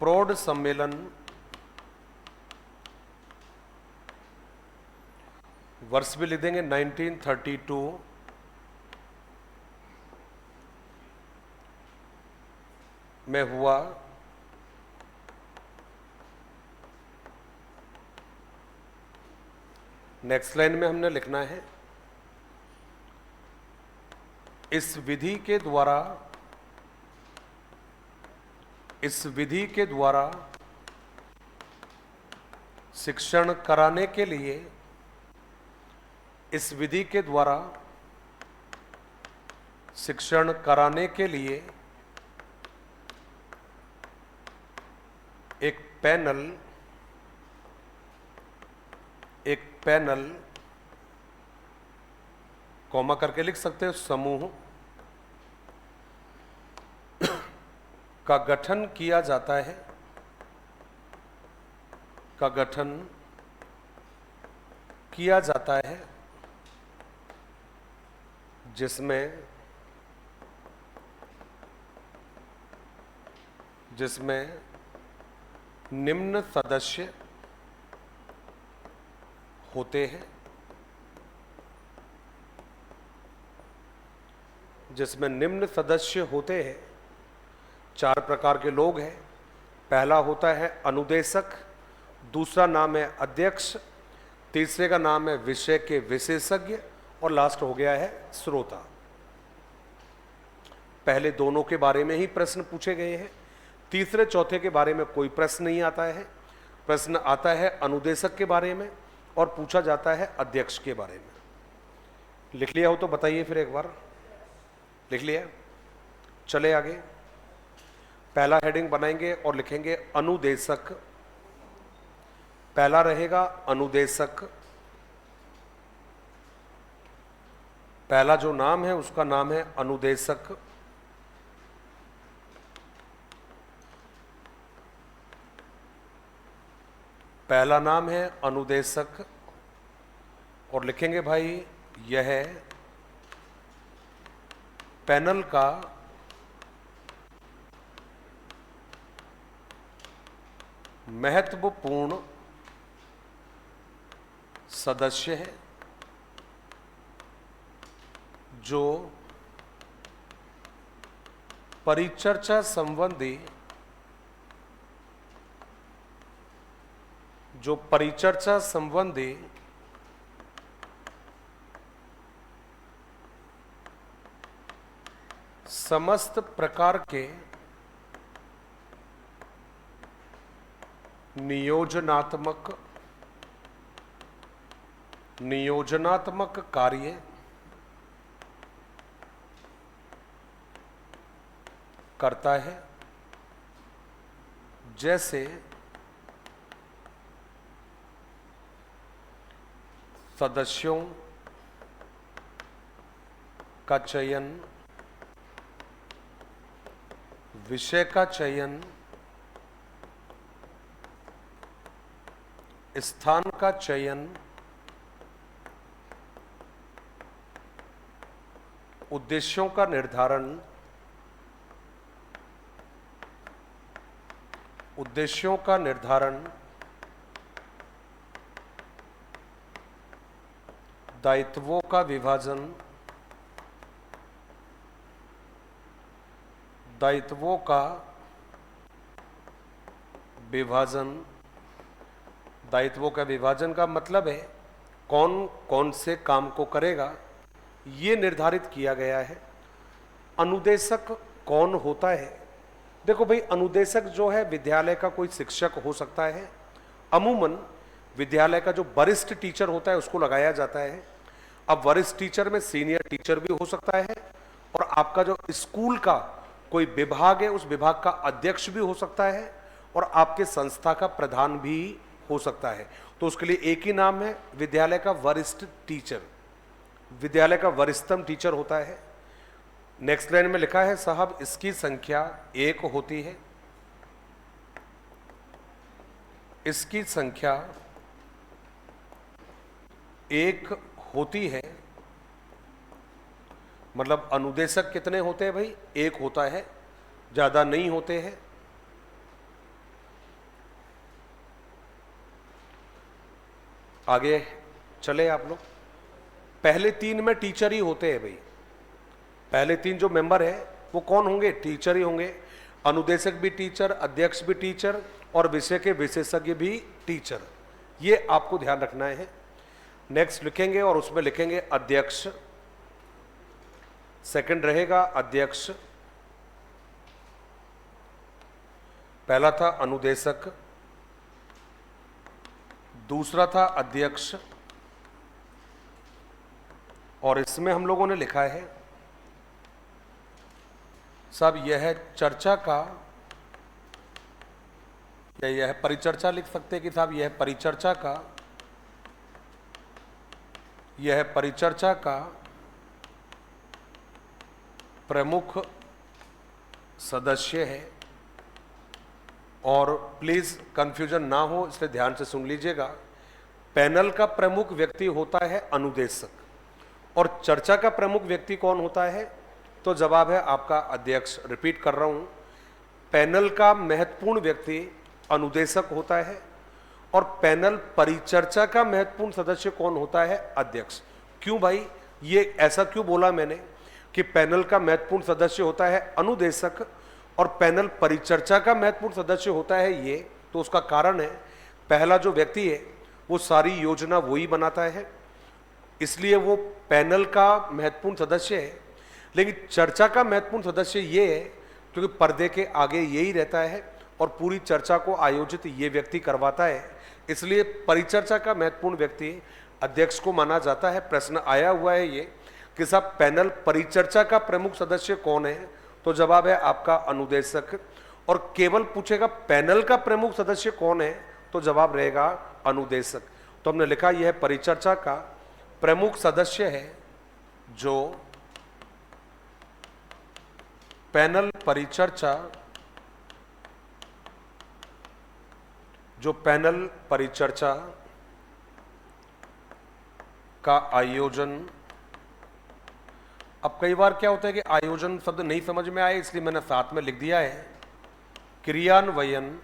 Speaker 1: प्रौढ़ सम्मेलन वर्ष भी लिख देंगे 1932 में हुआ। नेक्स्ट लाइन में हमने लिखना है इस विधि के द्वारा, इस विधि के द्वारा शिक्षण कराने के लिए, इस विधि के द्वारा शिक्षण कराने के लिए एक पैनल कॉमा करके लिख सकते हो समूह का गठन किया जाता है, का गठन किया जाता है, जिसमें निम्न सदस्य होते हैं, जिसमें निम्न सदस्य होते हैं। 4 प्रकार के लोग हैं। पहला होता है अनुदेशक, दूसरा नाम है अध्यक्ष, तीसरे का नाम है विषय के विशेषज्ञ और लास्ट हो गया है श्रोता। पहले दोनों के बारे में ही प्रश्न पूछे गए हैं, तीसरे चौथे के बारे में कोई प्रश्न नहीं आता है। प्रश्न आता है अनुदेशक के बारे में और पूछा जाता है अध्यक्ष के बारे में। लिख लिया हो तो बताइए फिर एक बार। लिख लिया? चले आगे। पहला हेडिंग बनाएंगे और लिखेंगे अनुदेशक। पहला रहेगा अनुदेशक। पहला जो नाम है उसका नाम है अनुदेशक। पहला नाम है अनुदेशक और लिखेंगे भाई यह पैनल का महत्वपूर्ण सदस्य है जो परिचर्चा संबंधी समस्त प्रकार के नियोजनात्मक कार्य करता है, जैसे सदस्यों का चयन, विषय का चयन, स्थान का चयन, उद्देश्यों का निर्धारण, दायित्वों का विभाजन का मतलब है कौन कौन से काम को करेगा, ये निर्धारित किया गया है। अनुदेशक कौन होता है? देखो भाई, अनुदेशक जो है विद्यालय का कोई शिक्षक हो सकता है। अमूमन विद्यालय का जो वरिष्ठ टीचर होता है उसको लगाया जाता है। अब वरिष्ठ टीचर में सीनियर टीचर भी हो सकता है और आपका जो स्कूल का कोई विभाग है उस विभाग का अध्यक्ष भी हो सकता है और आपके संस्था का प्रधान भी हो सकता है। तो उसके लिए एक ही नाम है, विद्यालय का वरिष्ठ टीचर। विद्यालय का वरिष्ठतम टीचर होता है। नेक्स्ट लाइन में लिखा है साहब इसकी संख्या 1 होती है। इसकी संख्या 1 होती है मतलब अनुदेशक कितने होते हैं भाई? 1 होता है, ज्यादा नहीं होते हैं। आगे चले आप लोग। पहले 3 में टीचर ही होते हैं भाई। पहले 3 जो मेंबर है वो कौन होंगे? टीचर ही होंगे। अनुदेशक भी टीचर, अध्यक्ष भी टीचर और विषय के विशेषज्ञ भी टीचर। ये आपको ध्यान रखना है। नेक्स्ट लिखेंगे और उसमें लिखेंगे अध्यक्ष। सेकंड रहेगा अध्यक्ष। पहला था अनुदेशक, दूसरा था अध्यक्ष और इसमें हम लोगों ने लिखा है साहब यह चर्चा का, या यह परिचर्चा लिख सकते हैं कि साहब यह परिचर्चा का प्रमुख सदस्य है। और प्लीज कंफ्यूजन ना हो इसलिए ध्यान से सुन लीजिएगा। पैनल का प्रमुख व्यक्ति होता है अनुदेशक और चर्चा का प्रमुख व्यक्ति कौन होता है? तो जवाब है आपका अध्यक्ष। रिपीट कर रहा हूं, पैनल का महत्वपूर्ण व्यक्ति अनुदेशक होता है और पैनल परिचर्चा का महत्वपूर्ण सदस्य कौन होता है? अध्यक्ष। क्यों भाई, ये ऐसा क्यों बोला मैंने कि पैनल का महत्वपूर्ण सदस्य होता है अनुदेशक और पैनल परिचर्चा का महत्वपूर्ण सदस्य होता है ये? तो उसका कारण है, पहला जो व्यक्ति है वो सारी योजना वही बनाता है, इसलिए वो पैनल का महत्वपूर्ण सदस्य है। लेकिन चर्चा का महत्वपूर्ण सदस्य ये है क्योंकि पर्दे के आगे यही रहता है और पूरी चर्चा को आयोजित ये व्यक्ति करवाता है, इसलिए परिचर्चा का महत्वपूर्ण व्यक्ति अध्यक्ष को माना जाता है। प्रश्न आया हुआ है ये कि साहब पैनल परिचर्चा का प्रमुख सदस्य कौन है? तो जवाब है आपका अनुदेशक। और केवल पूछेगा पैनल का प्रमुख सदस्य कौन है, तो जवाब रहेगा अनुदेशक। तो हमने लिखा यह परिचर्चा का प्रमुख सदस्य है जो पैनल परिचर्चा, जो पैनल परिचर्चा का आयोजन। अब कई बार क्या होता है कि आयोजन शब्द नहीं समझ में आए, इसलिए मैंने साथ में लिख दिया है क्रियान्वयन,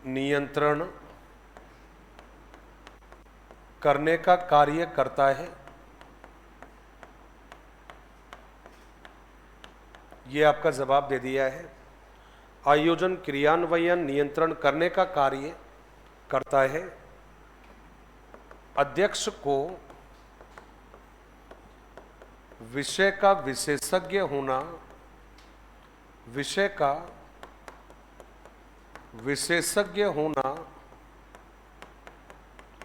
Speaker 1: नियंत्रण करने का कार्य करता है। यह आपका जवाब दे दिया है। आयोजन, क्रियान्वयन, नियंत्रण करने का कार्य करता है। अध्यक्ष को विषय का विशेषज्ञ होना, विषय का विशेषज्ञ होना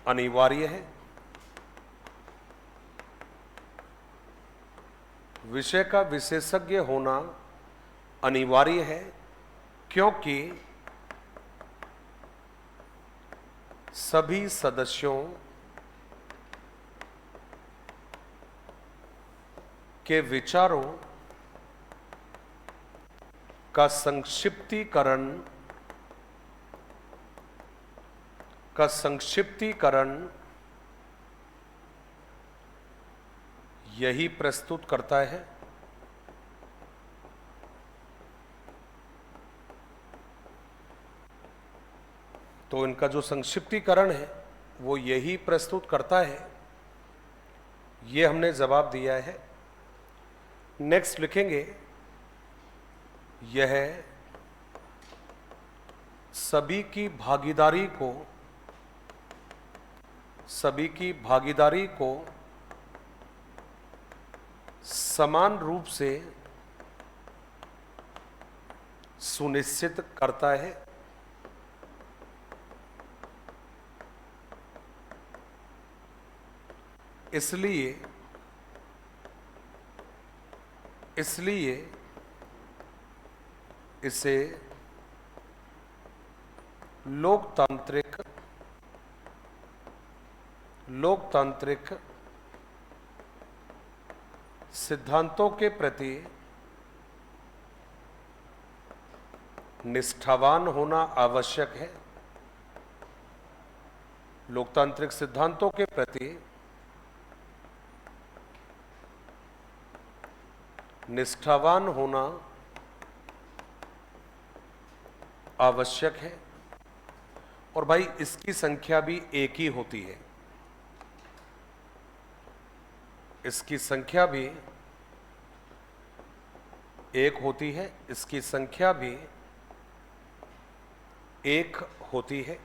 Speaker 1: अनिवार्य है। विषय का विशेषज्ञ होना अनिवार्य है क्योंकि सभी सदस्यों के विचारों का संक्षिप्तीकरण यही प्रस्तुत करता है। तो इनका जो संक्षिप्तीकरण है वो यही प्रस्तुत करता है। ये हमने जवाब दिया है। नेक्स्ट लिखेंगे यह सभी की भागीदारी को समान रूप से सुनिश्चित करता है। इसलिए इसे लोकतांत्रिक सिद्धांतों के प्रति निष्ठावान होना आवश्यक है। लोकतांत्रिक सिद्धांतों के प्रति निष्ठावान होना आवश्यक है। और भाई इसकी संख्या भी एक ही होती है, इसकी संख्या भी एक होती है, इसकी संख्या भी एक होती है।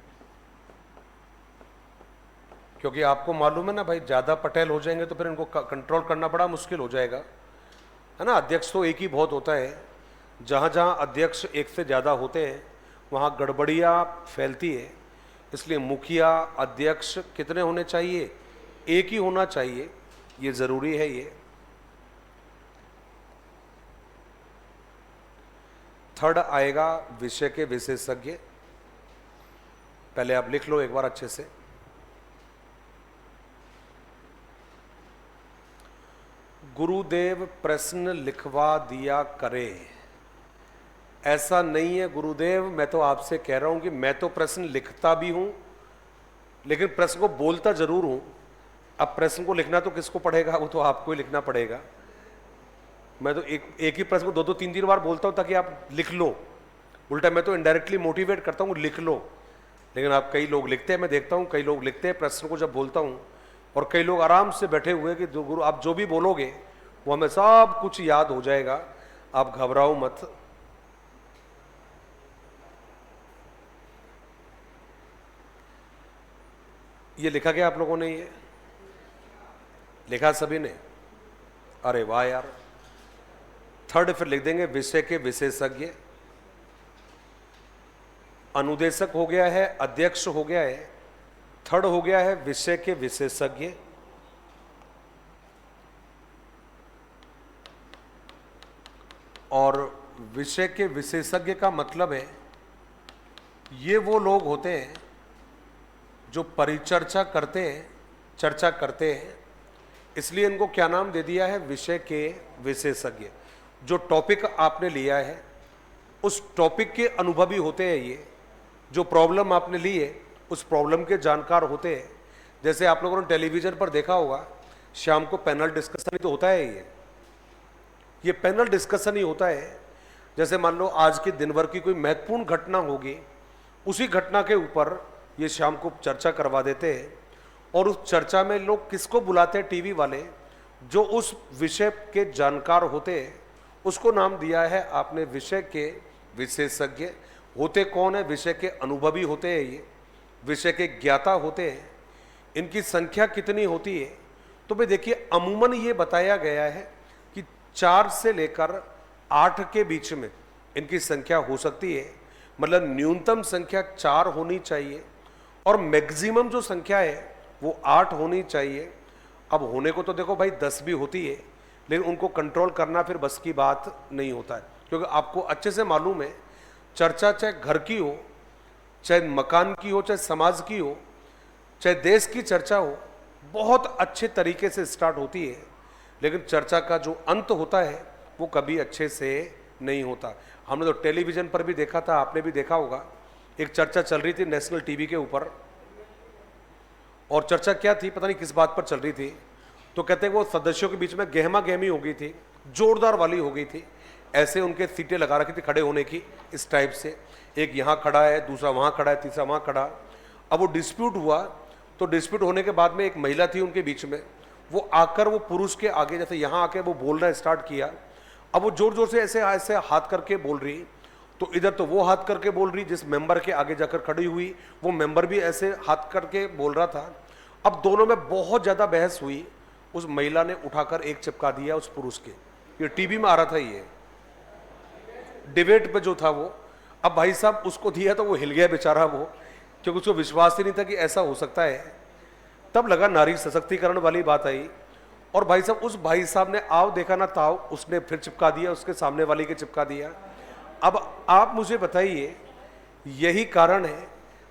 Speaker 1: क्योंकि आपको मालूम है ना भाई, ज्यादा पटेल हो जाएंगे तो फिर इनको कंट्रोल करना बड़ा मुश्किल हो जाएगा, है ना। अध्यक्ष तो एक ही बहुत होता है। जहां जहां अध्यक्ष एक से ज्यादा होते हैं वहां गड़बड़ियां फैलती है। इसलिए मुखिया अध्यक्ष कितने होने चाहिए? एक ही होना चाहिए, ये जरूरी है। ये थर्ड आएगा विषय के विशेषज्ञ। पहले आप लिख लो एक बार अच्छे से। गुरुदेव प्रश्न लिखवा दिया करे। ऐसा नहीं है गुरुदेव, मैं तो आपसे कह रहा हूं कि मैं तो प्रश्न लिखता भी हूं लेकिन प्रश्न को बोलता जरूर हूं। अब प्रश्न को लिखना तो किसको पड़ेगा? वो तो आपको ही लिखना पड़ेगा। मैं तो एक ही प्रश्न को दो तीन तीन बार बोलता हूं ताकि आप लिख लो। उल्टा मैं तो इनडायरेक्टली मोटिवेट करता हूं लिख लो। लेकिन आप कई लोग लिखते हैं, मैं देखता हूं कई लोग लिखते हैं प्रश्न को जब बोलता हूं, और कई लोग आराम से बैठे हुए कि गुरु आप जो भी बोलोगे वो हमें सब कुछ याद हो जाएगा, आप घबराओ मत। ये लिखा क्या आप लोगों ने? ये लिखा सभी ने? अरे वाह यार। थर्ड फिर लिख देंगे विषय के विशेषज्ञ। अनुदेशक हो गया है, अध्यक्ष हो गया है, थर्ड हो गया है विषय के विशेषज्ञ। और विषय के विशेषज्ञ का मतलब है ये वो लोग होते हैं जो परिचर्चा करते हैं, चर्चा करते हैं, इसलिए इनको क्या नाम दे दिया है, विषय के विशेषज्ञ। जो टॉपिक आपने लिया है उस टॉपिक के अनुभवी होते हैं ये। जो प्रॉब्लम आपने ली है उस प्रॉब्लम के जानकार होते हैं। जैसे आप लोगों ने टेलीविजन पर देखा होगा, शाम को पैनल डिस्कशन ही तो होता है। ये पैनल डिस्कशन ही होता है। जैसे मान लो आज के दिन भर की कोई महत्वपूर्ण घटना होगी, उसी घटना के ऊपर ये शाम को चर्चा करवा देते हैं। और उस चर्चा में लोग किसको बुलाते हैं, टीवी वाले, जो उस विषय के जानकार होते हैं। उसको नाम दिया है आपने विषय के विशेषज्ञ। होते कौन है, विषय के अनुभवी होते हैं, ये विषय के ज्ञाता होते हैं। इनकी संख्या कितनी होती है, तो भाई देखिए अमूमन ये बताया गया है कि 4 से लेकर 8 के बीच में इनकी संख्या हो सकती है। मतलब न्यूनतम संख्या 4 होनी चाहिए और मैक्सिमम जो संख्या है वो 8 होनी चाहिए। अब होने को तो देखो भाई 10 भी होती है, लेकिन उनको कंट्रोल करना फिर बस की बात नहीं होता है। क्योंकि आपको अच्छे से मालूम है, चर्चा चाहे घर की हो, चाहे मकान की हो, चाहे समाज की हो, चाहे देश की चर्चा हो, बहुत अच्छे तरीके से स्टार्ट होती है, लेकिन चर्चा का जो अंत होता है वो कभी अच्छे से नहीं होता। हमने तो टेलीविज़न पर भी देखा था, आपने भी देखा होगा, एक चर्चा चल रही थी नेशनल टीवी के ऊपर। और चर्चा क्या थी, पता नहीं किस बात पर चल रही थी। तो कहते हैं वो सदस्यों के बीच में गहमा गहमी हो गई थी, जोरदार वाली हो गई थी। ऐसे उनके सीटें लगा रखी थी खड़े होने की, इस टाइप से। एक यहाँ खड़ा है, दूसरा वहाँ खड़ा है, तीसरा वहाँ खड़ा। अब वो डिस्प्यूट हुआ, तो डिस्प्यूट होने के बाद में एक महिला थी उनके बीच में, वो आकर वो पुरुष के आगे जैसे यहाँ आके वो बोलना स्टार्ट किया। अब वो जोर जोर से ऐसे ऐसे हाथ करके बोल रही, तो इधर तो वो हाथ करके बोल रही, जिस मेंबर के आगे जाकर खड़ी हुई वो मेंबर भी ऐसे हाथ करके बोल रहा था। अब दोनों में बहुत ज़्यादा बहस हुई। उस महिला ने उठाकर एक चिपका दिया उस पुरुष के। ये टीवी में आ रहा था, ये डिबेट पे जो था वो। अब भाई साहब उसको दिया तो वो हिल गया बेचारा वो, क्योंकि उसको विश्वास ही नहीं था कि ऐसा हो सकता है। तब लगा नारी सशक्तिकरण वाली बात आई। और भाई साहब उस भाई साहब ने आओ देखा ना ताओ, उसने फिर चिपका दिया, उसके सामने वाली के चिपका दिया। अब आप मुझे बताइए, यही कारण है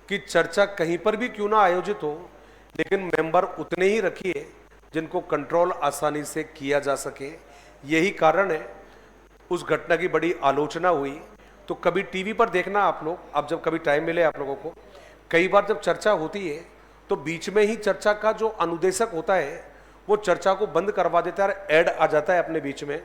Speaker 1: कि चर्चा कहीं पर भी क्यों ना आयोजित हो, लेकिन मेंबर उतने ही रखिए जिनको कंट्रोल आसानी से किया जा सके। यही कारण है उस घटना की बड़ी आलोचना हुई। तो कभी टीवी पर देखना आप लोग, अब जब कभी टाइम मिले आप लोगों को, कई बार जब चर्चा होती है तो बीच में ही चर्चा का जो अनुदेशक होता है वो चर्चा को बंद करवा देता है, ऐड आ जाता है अपने बीच में।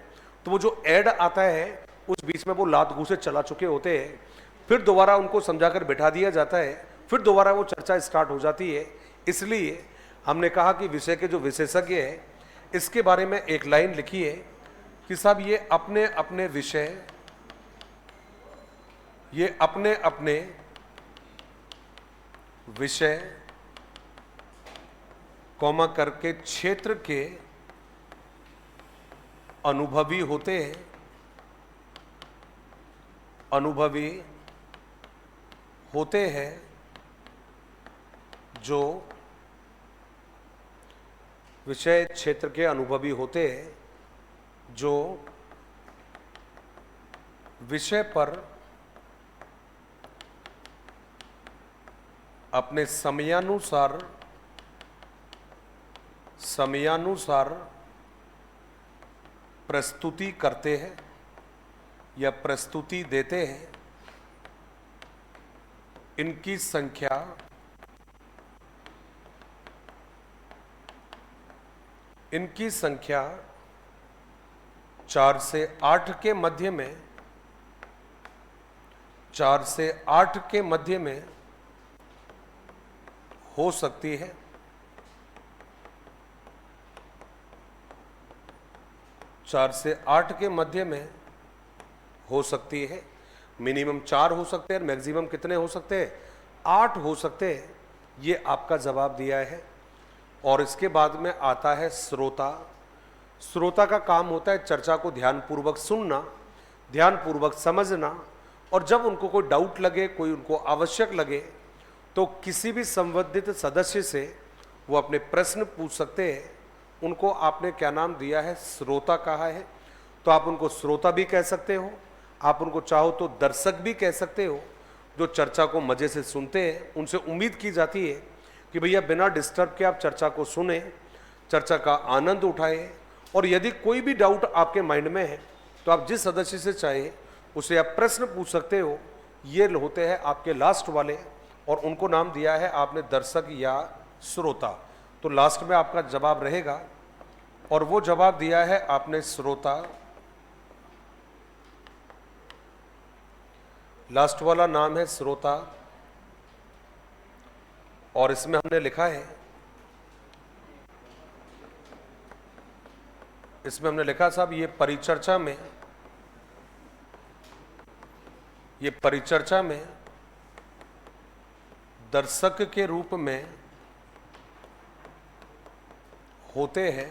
Speaker 1: तो वो जो ऐड आता है उस बीच में वो लात घूसे चला चुके होते हैं, फिर दोबारा उनको समझाकर बैठा दिया जाता है, फिर दोबारा वो चर्चा स्टार्ट हो जाती है। इसलिए हमने कहा कि विषय के जो विशेषज्ञ हैं इसके बारे में एक लाइन लिखी है कि साहब ये अपने अपने विषय, ये अपने अपने विषय कॉमा करके क्षेत्र के अनुभवी होते हैं। अनुभवी होते हैं जो विषय क्षेत्र के अनुभवी होते हैं जो विषय पर अपने समयानुसार प्रस्तुति करते हैं या प्रस्तुति देते हैं। इनकी संख्या 4 से 8 के मध्य में, 4 से 8 के मध्य में हो सकती है। चार से 8 के मध्य में हो सकती है। मिनिमम 4 हो सकते हैं, मैक्सिमम कितने हो सकते हैं, 8 हो सकते हैं। ये आपका जवाब दिया है। और इसके बाद में आता है श्रोता। श्रोता का काम होता है चर्चा को ध्यानपूर्वक सुनना, ध्यानपूर्वक समझना, और जब उनको कोई डाउट लगे, कोई उनको आवश्यक लगे, तो किसी भी संबंधित सदस्य से वो अपने प्रश्न पूछ सकते हैं। उनको आपने क्या नाम दिया है, श्रोता कहा है। तो आप उनको श्रोता भी कह सकते हो, आप उनको चाहो तो दर्शक भी कह सकते हो, जो चर्चा को मजे से सुनते हैं। उनसे उम्मीद की जाती है कि भैया बिना डिस्टर्ब के आप चर्चा को सुने, चर्चा का आनंद उठाएं, और यदि कोई भी डाउट आपके माइंड में है तो आप जिस सदस्य से चाहे उसे आप प्रश्न पूछ सकते हो। ये होते हैं आपके लास्ट वाले, और उनको नाम दिया है आपने दर्शक या श्रोता। तो लास्ट में आपका जवाब रहेगा, और वो जवाब दिया है आपने श्रोता। लास्ट वाला नाम है श्रोता, और इसमें हमने लिखा है, इसमें हमने लिखा साहब ये परिचर्चा में दर्शक के रूप में होते हैं।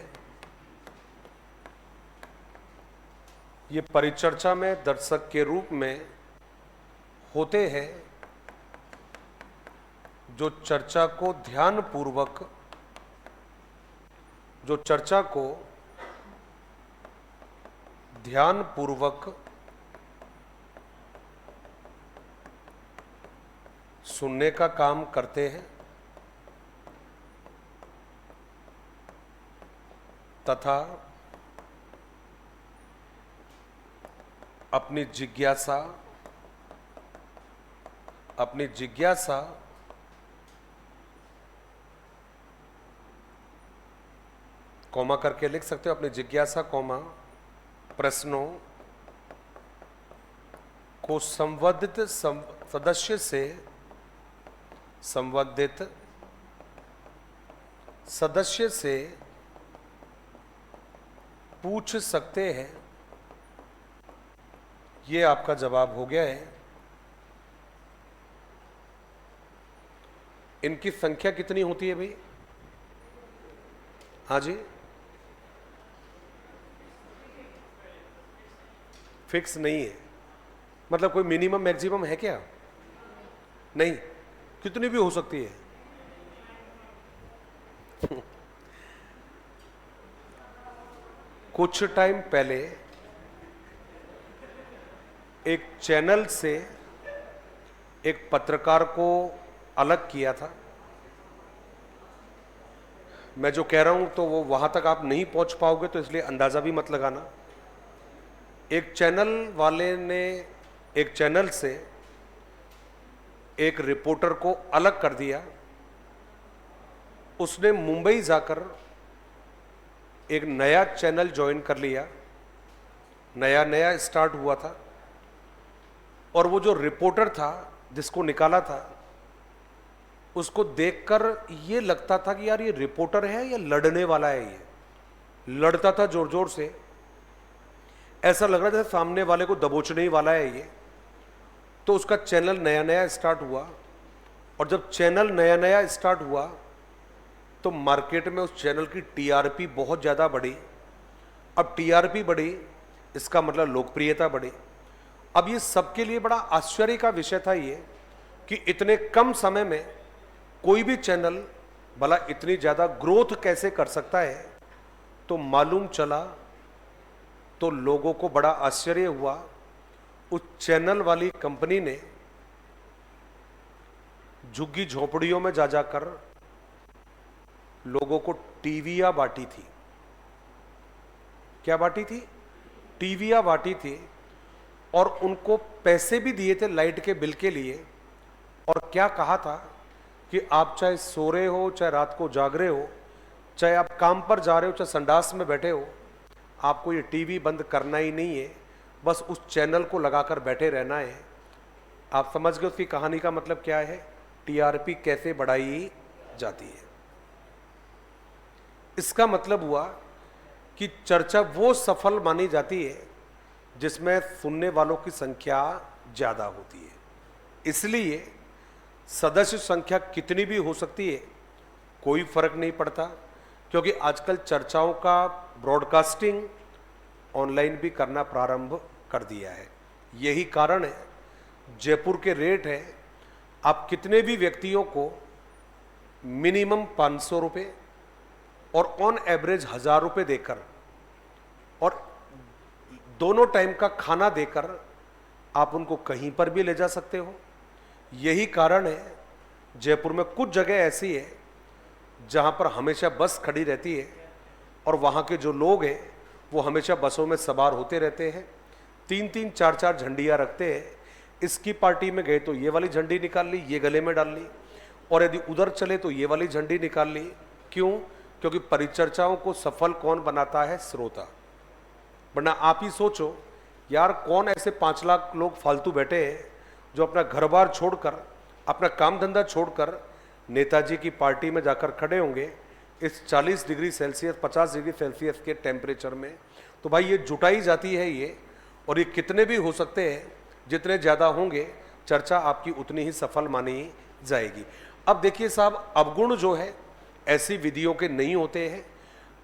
Speaker 1: ये परिचर्चा में दर्शक के रूप में होते हैं जो चर्चा को ध्यानपूर्वक सुनने का काम करते हैं तथा अपनी जिज्ञासा कॉमा करके लिख सकते हो, अपनी जिज्ञासा कॉमा प्रश्नों को संबंधित सदस्य से पूछ सकते हैं। ये आपका जवाब हो गया है। इनकी संख्या कितनी होती है भाई? हाँ जी, फिक्स नहीं है, मतलब कोई मिनिमम मैक्सिमम है क्या? नहीं, कितनी भी हो सकती है। कुछ टाइम पहले एक चैनल से एक पत्रकार को अलग किया था। मैं जो कह रहा हूं तो वो वहां तक आप नहीं पहुंच पाओगे, तो इसलिए अंदाजा भी मत लगाना। एक चैनल वाले ने एक चैनल से एक रिपोर्टर को अलग कर दिया। उसने मुंबई जाकर एक नया चैनल ज्वाइन कर लिया, नया स्टार्ट हुआ था। और वो जो रिपोर्टर था जिसको निकाला था, उसको देखकर ये लगता था कि यार ये रिपोर्टर है या लड़ने वाला है। ये लड़ता था जोर जोर से, ऐसा लग रहा था सामने वाले को दबोचने ही वाला है ये। तो उसका चैनल नया स्टार्ट हुआ, और जब चैनल नया स्टार्ट हुआ तो मार्केट में उस चैनल की टीआरपी बहुत ज़्यादा बढ़ी। अब टीआरपी बढ़ी, इसका मतलब लोकप्रियता बढ़ी। अब ये सबके लिए बड़ा आश्चर्य का विषय था ये कि इतने कम समय में कोई भी चैनल भला इतनी ज़्यादा ग्रोथ कैसे कर सकता है। तो मालूम चला, तो लोगों को बड़ा आश्चर्य हुआ। उस चैनल वाली कंपनी ने झुग्गी झोपड़ियों में जा जाकर लोगों को टीवियां बांटी थी। क्या बांटी थी? टीवियां बांटी थी, और उनको पैसे भी दिए थे लाइट के बिल के लिए। और क्या कहा था कि आप चाहे सो रहे हो, चाहे रात को जाग रहे हो, चाहे आप काम पर जा रहे हो, चाहे संडास में बैठे हो, आपको ये टीवी बंद करना ही नहीं है, बस उस चैनल को लगाकर बैठे रहना है। आप समझ गए उसकी कहानी का मतलब क्या है, टीआरपी कैसे बढ़ाई जाती है। इसका मतलब हुआ कि चर्चा वो सफल मानी जाती है जिसमें सुनने वालों की संख्या ज़्यादा होती है। इसलिए सदस्य संख्या कितनी भी हो सकती है, कोई फर्क नहीं पड़ता, क्योंकि आजकल चर्चाओं का ब्रॉडकास्टिंग ऑनलाइन भी करना प्रारंभ कर दिया है। यही कारण है जयपुर के रेट है, आप कितने भी व्यक्तियों को मिनिमम 500 रुपये और ऑन एवरेज 1000 रुपये देकर और दोनों टाइम का खाना देकर आप उनको कहीं पर भी ले जा सकते हो। यही कारण है जयपुर में कुछ जगह ऐसी है जहां पर हमेशा बस खड़ी रहती है और वहां के जो लोग हैं वो हमेशा बसों में सवार होते रहते हैं, 3-3 4-4 झंडियां रखते हैं। इसकी पार्टी में गए तो ये वाली झंडी निकाल ली, ये गले में डाल ली, और यदि उधर चले तो ये वाली झंडी निकाल ली। क्यों? क्योंकि परिचर्चाओं को सफल कौन बनाता है? श्रोता। वरना आप ही सोचो यार, कौन ऐसे 5 लाख लोग फालतू बैठे हैं जो अपना घर बार छोड़कर, अपना काम धंधा छोड़कर नेताजी की पार्टी में जाकर खड़े होंगे इस 40 डिग्री सेल्सियस 50 डिग्री सेल्सियस के टेम्परेचर में। तो भाई ये जुटाई जाती है ये, और ये कितने भी हो सकते हैं, जितने ज़्यादा होंगे चर्चा आपकी उतनी ही सफल मानी जाएगी। अब देखिए साहब, अवगुण जो है ऐसी विधियों के नहीं होते हैं,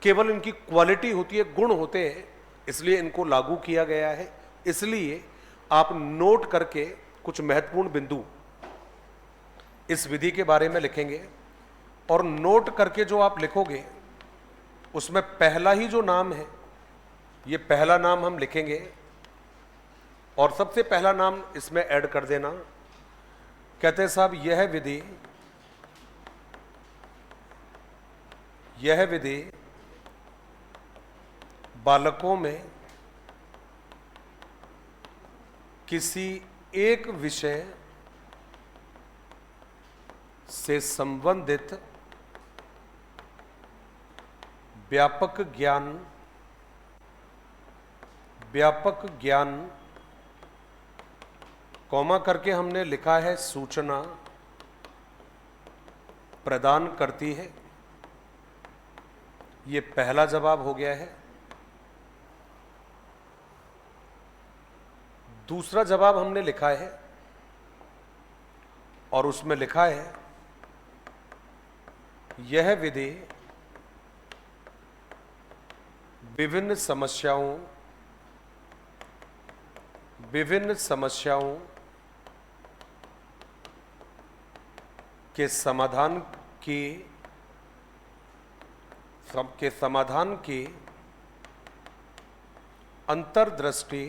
Speaker 1: केवल इनकी क्वालिटी होती है, गुण होते हैं, इसलिए इनको लागू किया गया है। इसलिए आप नोट करके कुछ महत्वपूर्ण बिंदु इस विधि के बारे में लिखेंगे, और नोट करके जो आप लिखोगे उसमें पहला ही जो नाम है, ये पहला नाम हम लिखेंगे, और सबसे पहला नाम इसमें ऐड कर देना। कहते हैं साहब, यह विधि बालकों में किसी एक विषय से संबंधित व्यापक ज्ञान कॉमा करके हमने लिखा है सूचना प्रदान करती है। ये पहला जवाब हो गया है। दूसरा जवाब हमने लिखा है और उसमें लिखा है यह विधि विभिन्न समस्याओं के समाधान की अंतर्दृष्टि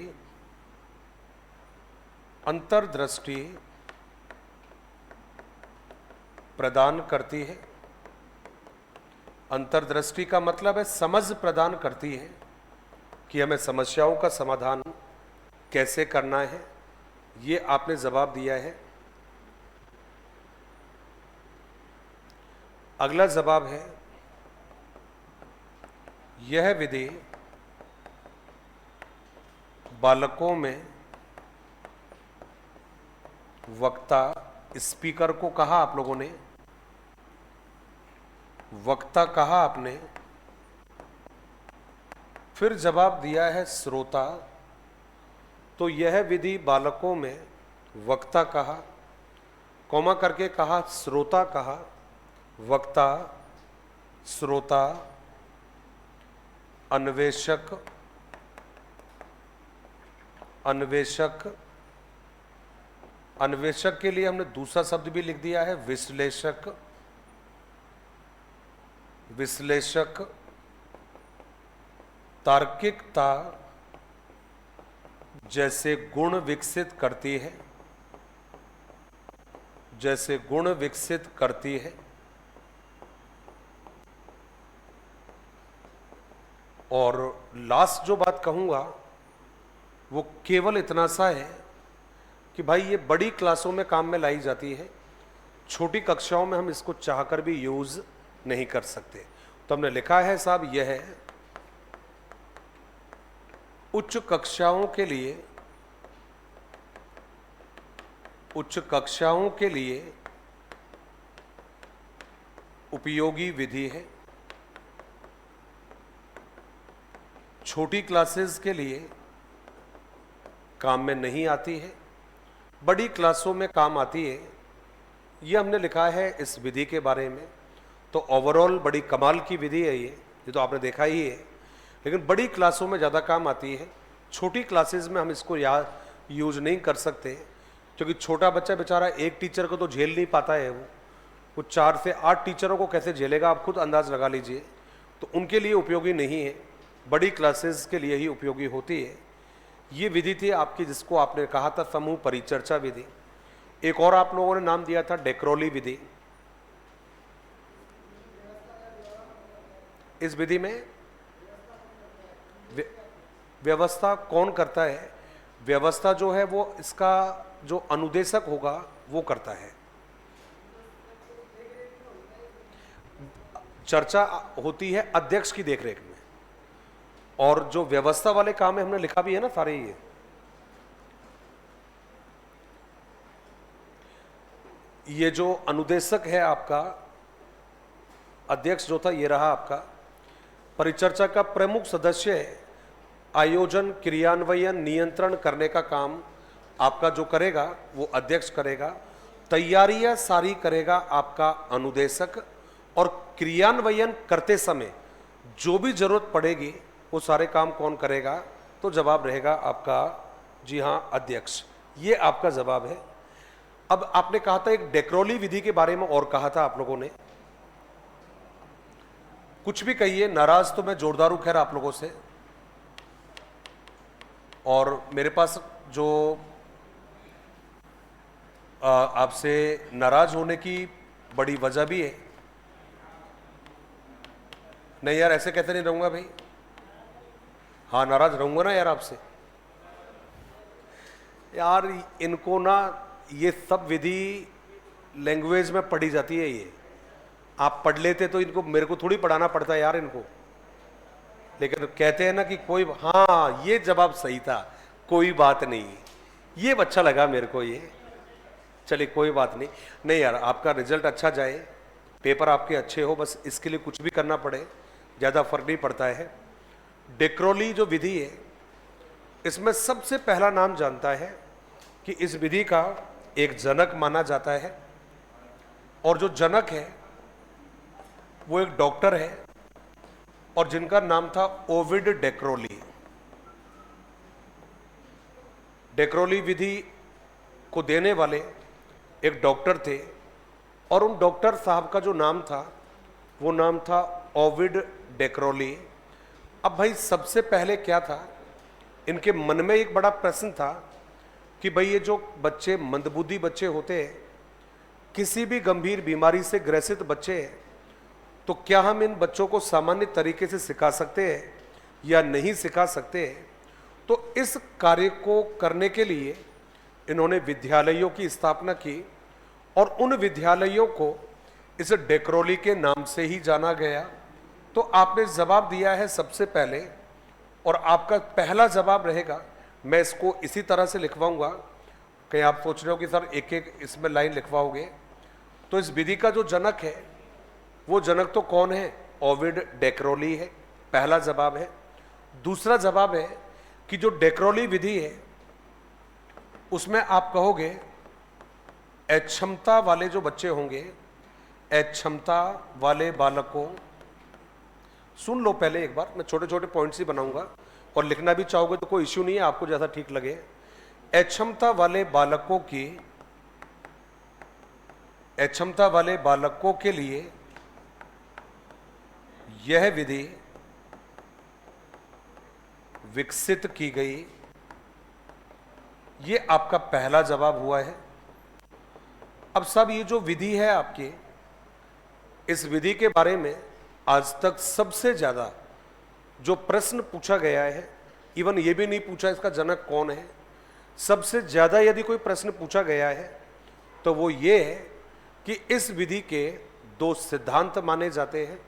Speaker 1: प्रदान करती है। अंतर्दृष्टि का मतलब है समझ प्रदान करती है कि हमें समस्याओं का समाधान कैसे करना है। ये आपने जवाब दिया है। अगला जवाब है, यह विधि बालकों में वक्ता, स्पीकर को कहा आप लोगों ने, वक्ता कहा आपने, फिर जवाब दिया है श्रोता। तो यह विधि बालकों में वक्ता कहा, कॉमा करके कहा श्रोता कहा, वक्ता, श्रोता, अन्वेषक के लिए हमने दूसरा शब्द भी लिख दिया है विश्लेषक, तार्किकता जैसे गुण विकसित करती है, और लास्ट जो बात कहूंगा वो केवल इतना सा है कि भाई ये बड़ी क्लासों में काम में लाई जाती है, छोटी कक्षाओं में हम इसको चाहकर भी यूज नहीं कर सकते। तो हमने लिखा है साहब, यह है उच्च कक्षाओं के लिए उपयोगी विधि है, छोटी क्लासेस के लिए काम में नहीं आती है, बड़ी क्लासों में काम आती है। ये हमने लिखा है इस विधि के बारे में। तो ओवरऑल बड़ी कमाल की विधि है ये तो आपने देखा ही है, लेकिन बड़ी क्लासों में ज़्यादा काम आती है। छोटी क्लासेस में हम इसको यूज नहीं कर सकते, क्योंकि छोटा बच्चा बेचारा एक टीचर को तो झेल नहीं पाता है, वो 4 से 8 टीचरों को कैसे झेलेगा आप खुद अंदाज लगा लीजिए। तो उनके लिए उपयोगी नहीं है, बड़ी क्लासेस के लिए ही उपयोगी होती है। ये विधि थी आपकी, जिसको आपने कहा था समूह परिचर्चा विधि। एक और आप लोगों ने नाम दिया था डेक्रोली विधि। इस विधि में व्यवस्था कौन करता है? व्यवस्था जो है वो इसका जो अनुदेशक होगा वो करता है। चर्चा होती है अध्यक्ष की देखरेख में, और जो व्यवस्था वाले काम है हमने लिखा भी है ना सारे। ये जो अनुदेशक है आपका, अध्यक्ष जो था ये रहा आपका। परिचर्चा का प्रमुख सदस्य है, आयोजन क्रियान्वयन नियंत्रण करने का काम आपका जो करेगा वो अध्यक्ष करेगा। तैयारियां सारी करेगा आपका अनुदेशक, और क्रियान्वयन करते समय जो भी जरूरत पड़ेगी वो सारे काम कौन करेगा? तो जवाब रहेगा आपका जी हां अध्यक्ष। ये आपका जवाब है। अब आपने कहा था एक डेक्रोली विधि के बारे में और कहा था आप लोगों ने। कुछ भी कहिए, नाराज तो मैं जोरदार हूं खैर आप लोगों से, और मेरे पास जो आपसे नाराज होने की बड़ी वजह भी है। नहीं यार, ऐसे कहते नहीं रहूंगा भाई। हाँ, नाराज रहूंगा ना यार आपसे। यार इनको ना ये सब विधि लैंग्वेज में पढ़ी जाती है। ये आप पढ़ लेते तो इनको मेरे को थोड़ी पढ़ाना पड़ता है यार इनको। लेकिन कहते हैं ना कि कोई, हाँ ये जवाब सही था, कोई बात नहीं। ये अच्छा लगा मेरे को ये। चलिए कोई बात नहीं। नहीं यार, आपका रिजल्ट अच्छा जाए, पेपर आपके अच्छे हो, बस इसके लिए कुछ भी करना पड़े ज़्यादा फर्क नहीं पड़ता है। डेक्रोली जो विधि है, इसमें सबसे पहला नाम जानता है कि इस विधि का एक जनक माना जाता है, और जो जनक है वो एक डॉक्टर है, और जिनका नाम था ओविड डेक्रोली। डेक्रोली विधि को देने वाले एक डॉक्टर थे, और उन डॉक्टर साहब का जो नाम था वो नाम था ओविड डेक्रोली। अब भाई सबसे पहले क्या था, इनके मन में एक बड़ा प्रश्न था कि भाई ये जो बच्चे मंदबुद्धि बच्चे होते हैं, किसी भी गंभीर बीमारी से ग्रसित बच्चे हैं, तो क्या हम इन बच्चों को सामान्य तरीके से सिखा सकते हैं या नहीं सिखा सकते हैं? तो इस कार्य को करने के लिए इन्होंने विद्यालयों की स्थापना की, और उन विद्यालयों को इस डेक्रोली के नाम से ही जाना गया। तो आपने जवाब दिया है सबसे पहले, और आपका पहला जवाब रहेगा, मैं इसको इसी तरह से लिखवाऊंगा। कहीं आप सोच रहे हो कि सर एक एक इसमें लाइन लिखवाओगे, तो इस विधि का जो जनक है वो जनक तो कौन है? ओविड डेक्रोली है, पहला जवाब है। दूसरा जवाब है कि जो डेक्रोली विधि है उसमें आप कहोगे अक्षमता वाले जो बच्चे होंगे, अक्षमता वाले बालकों, सुन लो पहले एक बार, मैं छोटे छोटे पॉइंट्स ही बनाऊंगा, और लिखना भी चाहोगे तो कोई इश्यू नहीं है, आपको जैसा ठीक लगे। अक्षमता वाले बालकों की, अक्षमता वाले बालकों के लिए यह विधि विकसित की गई। ये आपका पहला जवाब हुआ है। अब सब ये जो विधि है आपकी, इस विधि के बारे में आज तक सबसे ज्यादा जो प्रश्न पूछा गया है, इवन ये भी नहीं पूछा इसका जनक कौन है, सबसे ज्यादा यदि कोई प्रश्न पूछा गया है तो वो ये है कि इस विधि के दो सिद्धांत माने जाते हैं,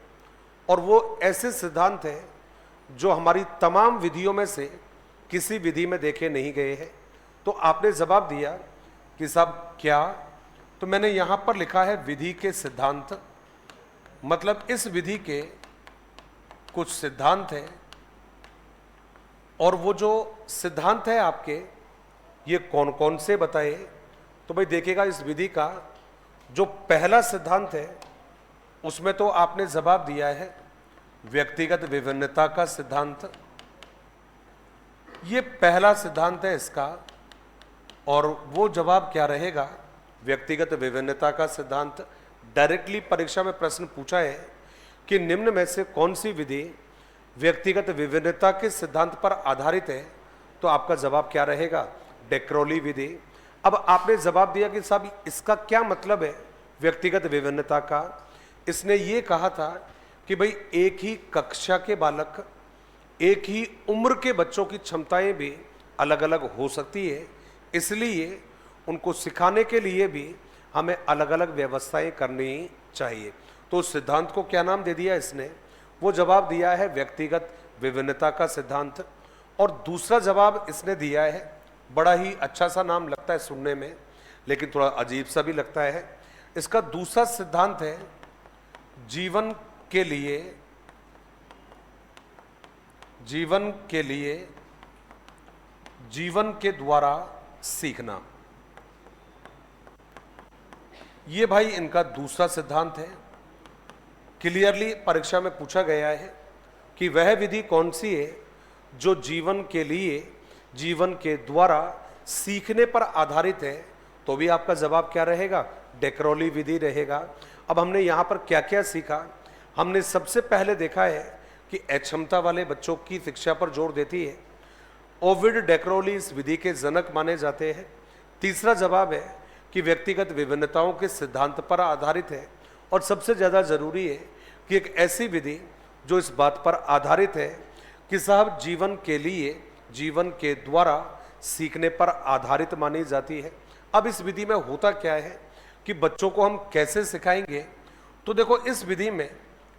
Speaker 1: और वो ऐसे सिद्धांत हैं जो हमारी तमाम विधियों में से किसी विधि में देखे नहीं गए हैं। तो आपने जवाब दिया कि साहब क्या, तो मैंने यहां पर लिखा है विधि के सिद्धांत, मतलब इस विधि के कुछ सिद्धांत हैं, और वो जो सिद्धांत है आपके ये कौन कौन से बताए? तो भाई देखिएगा, इस विधि का जो पहला सिद्धांत है उसमें तो आपने जवाब दिया है व्यक्तिगत विभिन्नता का सिद्धांत। ये पहला सिद्धांत है इसका, और वो जवाब क्या रहेगा? व्यक्तिगत विभिन्नता का सिद्धांत। डायरेक्टली परीक्षा में प्रश्न पूछा है कि निम्न में से कौन सी विधि व्यक्तिगत विभिन्नता के सिद्धांत पर आधारित है, तो आपका जवाब क्या रहेगा? डेक्रोली विधि। अब आपने जवाब दिया कि साहब इसका क्या मतलब है व्यक्तिगत विभिन्नता का? इसने ये कहा था कि भाई एक ही कक्षा के बालक, एक ही उम्र के बच्चों की क्षमताएं भी अलग अलग हो सकती है, इसलिए उनको सिखाने के लिए भी हमें अलग अलग व्यवस्थाएं करनी चाहिए। तो उस सिद्धांत को क्या नाम दे दिया इसने? वो जवाब दिया है व्यक्तिगत विभिन्नता का सिद्धांत। और दूसरा जवाब इसने दिया है, बड़ा ही अच्छा सा नाम लगता है सुनने में, लेकिन थोड़ा अजीब सा भी लगता है। इसका दूसरा सिद्धांत है जीवन के लिए जीवन के द्वारा सीखना। ये भाई इनका दूसरा सिद्धांत है। क्लियरली परीक्षा में पूछा गया है कि वह विधि कौन सी है जो जीवन के लिए, जीवन के द्वारा सीखने पर आधारित है, तो भी आपका जवाब क्या रहेगा? डेक्रोली विधि रहेगा। अब हमने यहाँ पर क्या क्या सीखा? हमने सबसे पहले देखा है कि अक्षमता वाले बच्चों की शिक्षा पर जोर देती है। ओविड डेक्रोली इस विधि के जनक माने जाते हैं। तीसरा जवाब है कि व्यक्तिगत विभिन्नताओं के सिद्धांत पर आधारित है। और सबसे ज़्यादा जरूरी है कि एक ऐसी विधि जो इस बात पर आधारित है कि साहब जीवन के लिए, जीवन के द्वारा सीखने पर आधारित मानी जाती है। अब इस विधि में होता क्या है कि बच्चों को हम कैसे सिखाएंगे? तो देखो, इस विधि में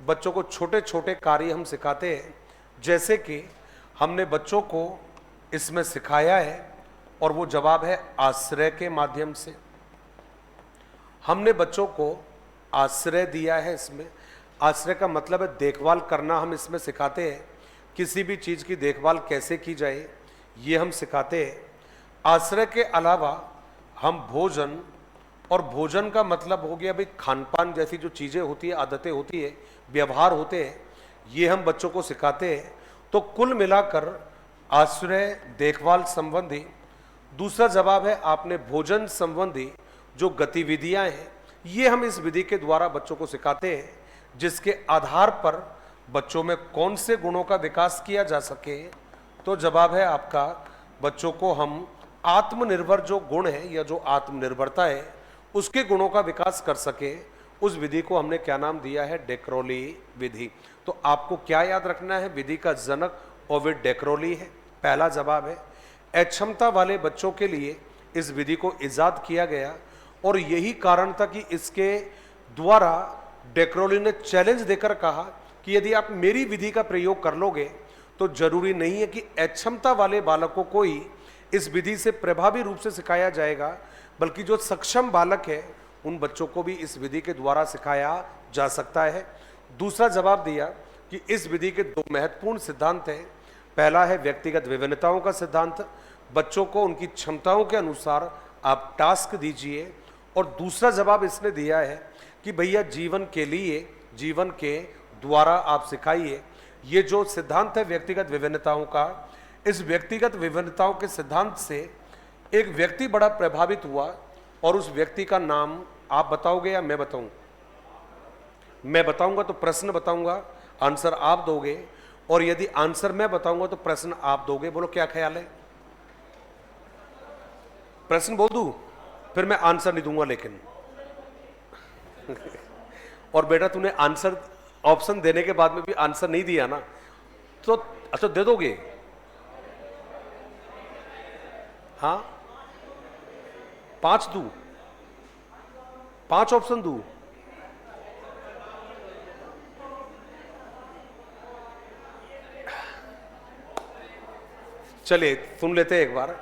Speaker 1: बच्चों को छोटे छोटे कार्य हम सिखाते हैं। जैसे कि हमने बच्चों को इसमें सिखाया है, और वो जवाब है आश्रय के माध्यम से। हमने बच्चों को आश्रय दिया है। इसमें आश्रय का मतलब है देखभाल करना, हम इसमें सिखाते हैं। किसी भी चीज़ की देखभाल कैसे की जाए ये हम सिखाते हैं। आश्रय के अलावा हम भोजन, और भोजन का मतलब हो गया भाई खान पान जैसी जो चीज़ें होती है, आदतें होती है, व्यवहार होते हैं, ये हम बच्चों को सिखाते हैं। तो कुल मिलाकर आश्रय, देखभाल संबंधी। दूसरा जवाब है आपने भोजन संबंधी जो गतिविधियां हैं, ये हम इस विधि के द्वारा बच्चों को सिखाते हैं, जिसके आधार पर बच्चों में कौन से गुणों का विकास किया जा सके। तो जवाब है आपका, बच्चों को हम आत्मनिर्भर जो गुण है या जो आत्मनिर्भरता है उसके गुणों का विकास कर सके। उस विधि को हमने क्या नाम दिया है? डेक्रोली विधि। तो आपको क्या याद रखना है? विधि का जनक ओविड डेक्रोली है, पहला जवाब है। अक्षमता वाले बच्चों के लिए इस विधि को इजाद किया गया, और यही कारण था कि इसके द्वारा डेक्रोली ने चैलेंज देकर कहा कि यदि आप मेरी विधि का प्रयोग कर लोगे तो जरूरी नहीं है कि अक्षमता वाले बालकों को ही इस विधि से प्रभावी रूप से सिखाया जाएगा, बल्कि जो सक्षम बालक है उन बच्चों को भी इस विधि के द्वारा सिखाया जा सकता है। दूसरा जवाब दिया कि इस विधि के दो महत्वपूर्ण सिद्धांत हैं। पहला है व्यक्तिगत विभिन्नताओं का सिद्धांत, बच्चों को उनकी क्षमताओं के अनुसार आप टास्क दीजिए। और दूसरा जवाब इसने दिया है कि भैया जीवन के लिए, जीवन के द्वारा आप सिखाइए। ये जो सिद्धांत है व्यक्तिगत विभिन्नताओं का, इस व्यक्तिगत विभिन्नताओं के सिद्धांत से एक व्यक्ति बड़ा प्रभावित हुआ, और उस व्यक्ति का नाम आप बताओगे या मैं बताऊं? मैं बताऊंगा तो प्रश्न बताऊंगा, आंसर आप दोगे, और यदि आंसर मैं बताऊंगा तो प्रश्न आप दोगे। बोलो क्या ख्याल है? प्रश्न बोल दूं, फिर मैं आंसर नहीं दूंगा लेकिन। और बेटा तूने आंसर ऑप्शन देने के बाद में भी आंसर नहीं दिया ना, तो अच्छा दे दोगे? हाँ, 5 दूं, 5 ऑप्शन दूं? चलिए सुन लेते हैं, एक बार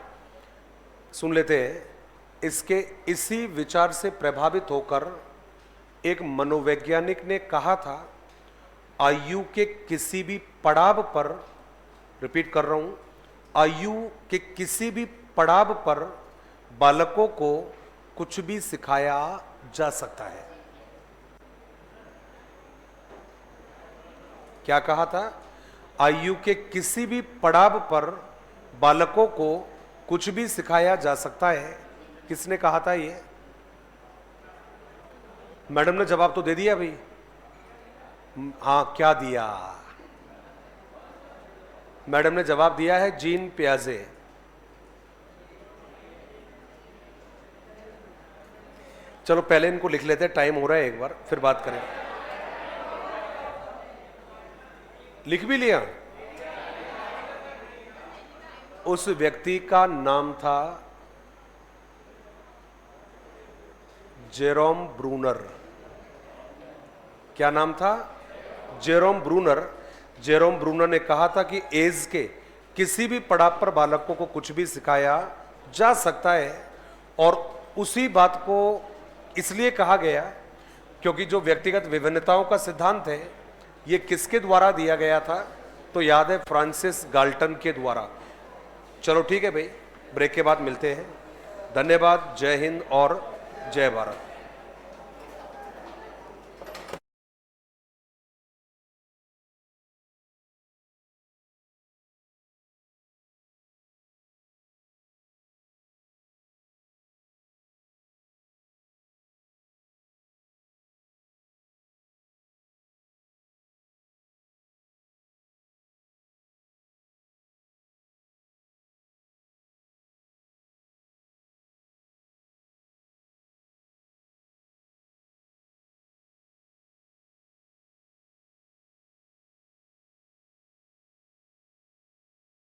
Speaker 1: सुन लेते हैं। इसके इसी विचार से प्रभावित होकर एक मनोवैज्ञानिक ने कहा था, आयु के किसी भी पड़ाव पर, रिपीट कर रहा हूं, आयु के किसी भी पड़ाव पर बालकों को कुछ भी सिखाया जा सकता है। क्या कहा था? आयु के किसी भी पड़ाव पर बालकों को कुछ भी सिखाया जा सकता है। किसने कहा था ये? मैडम ने जवाब तो दे दिया भाई। हाँ, क्या दिया? मैडम ने जवाब दिया है जीन पियाजे। चलो पहले इनको लिख लेते हैं, टाइम हो रहा है, एक बार फिर बात करें। लिख भी लिया। उस व्यक्ति का नाम था जेरोम ब्रूनर। क्या नाम था? Jerome Bruner. जेरोम ब्रूनर ने कहा था कि एज के किसी भी पड़ाव पर बालकों को कुछ भी सिखाया जा सकता है, और उसी बात को इसलिए कहा गया क्योंकि जो व्यक्तिगत विभिन्नताओं का सिद्धांत है ये किसके द्वारा दिया गया था? तो याद है, फ्रांसिस गाल्टन के द्वारा। चलो ठीक है भाई, ब्रेक के बाद मिलते हैं। धन्यवाद। जय हिंद और जय भारत।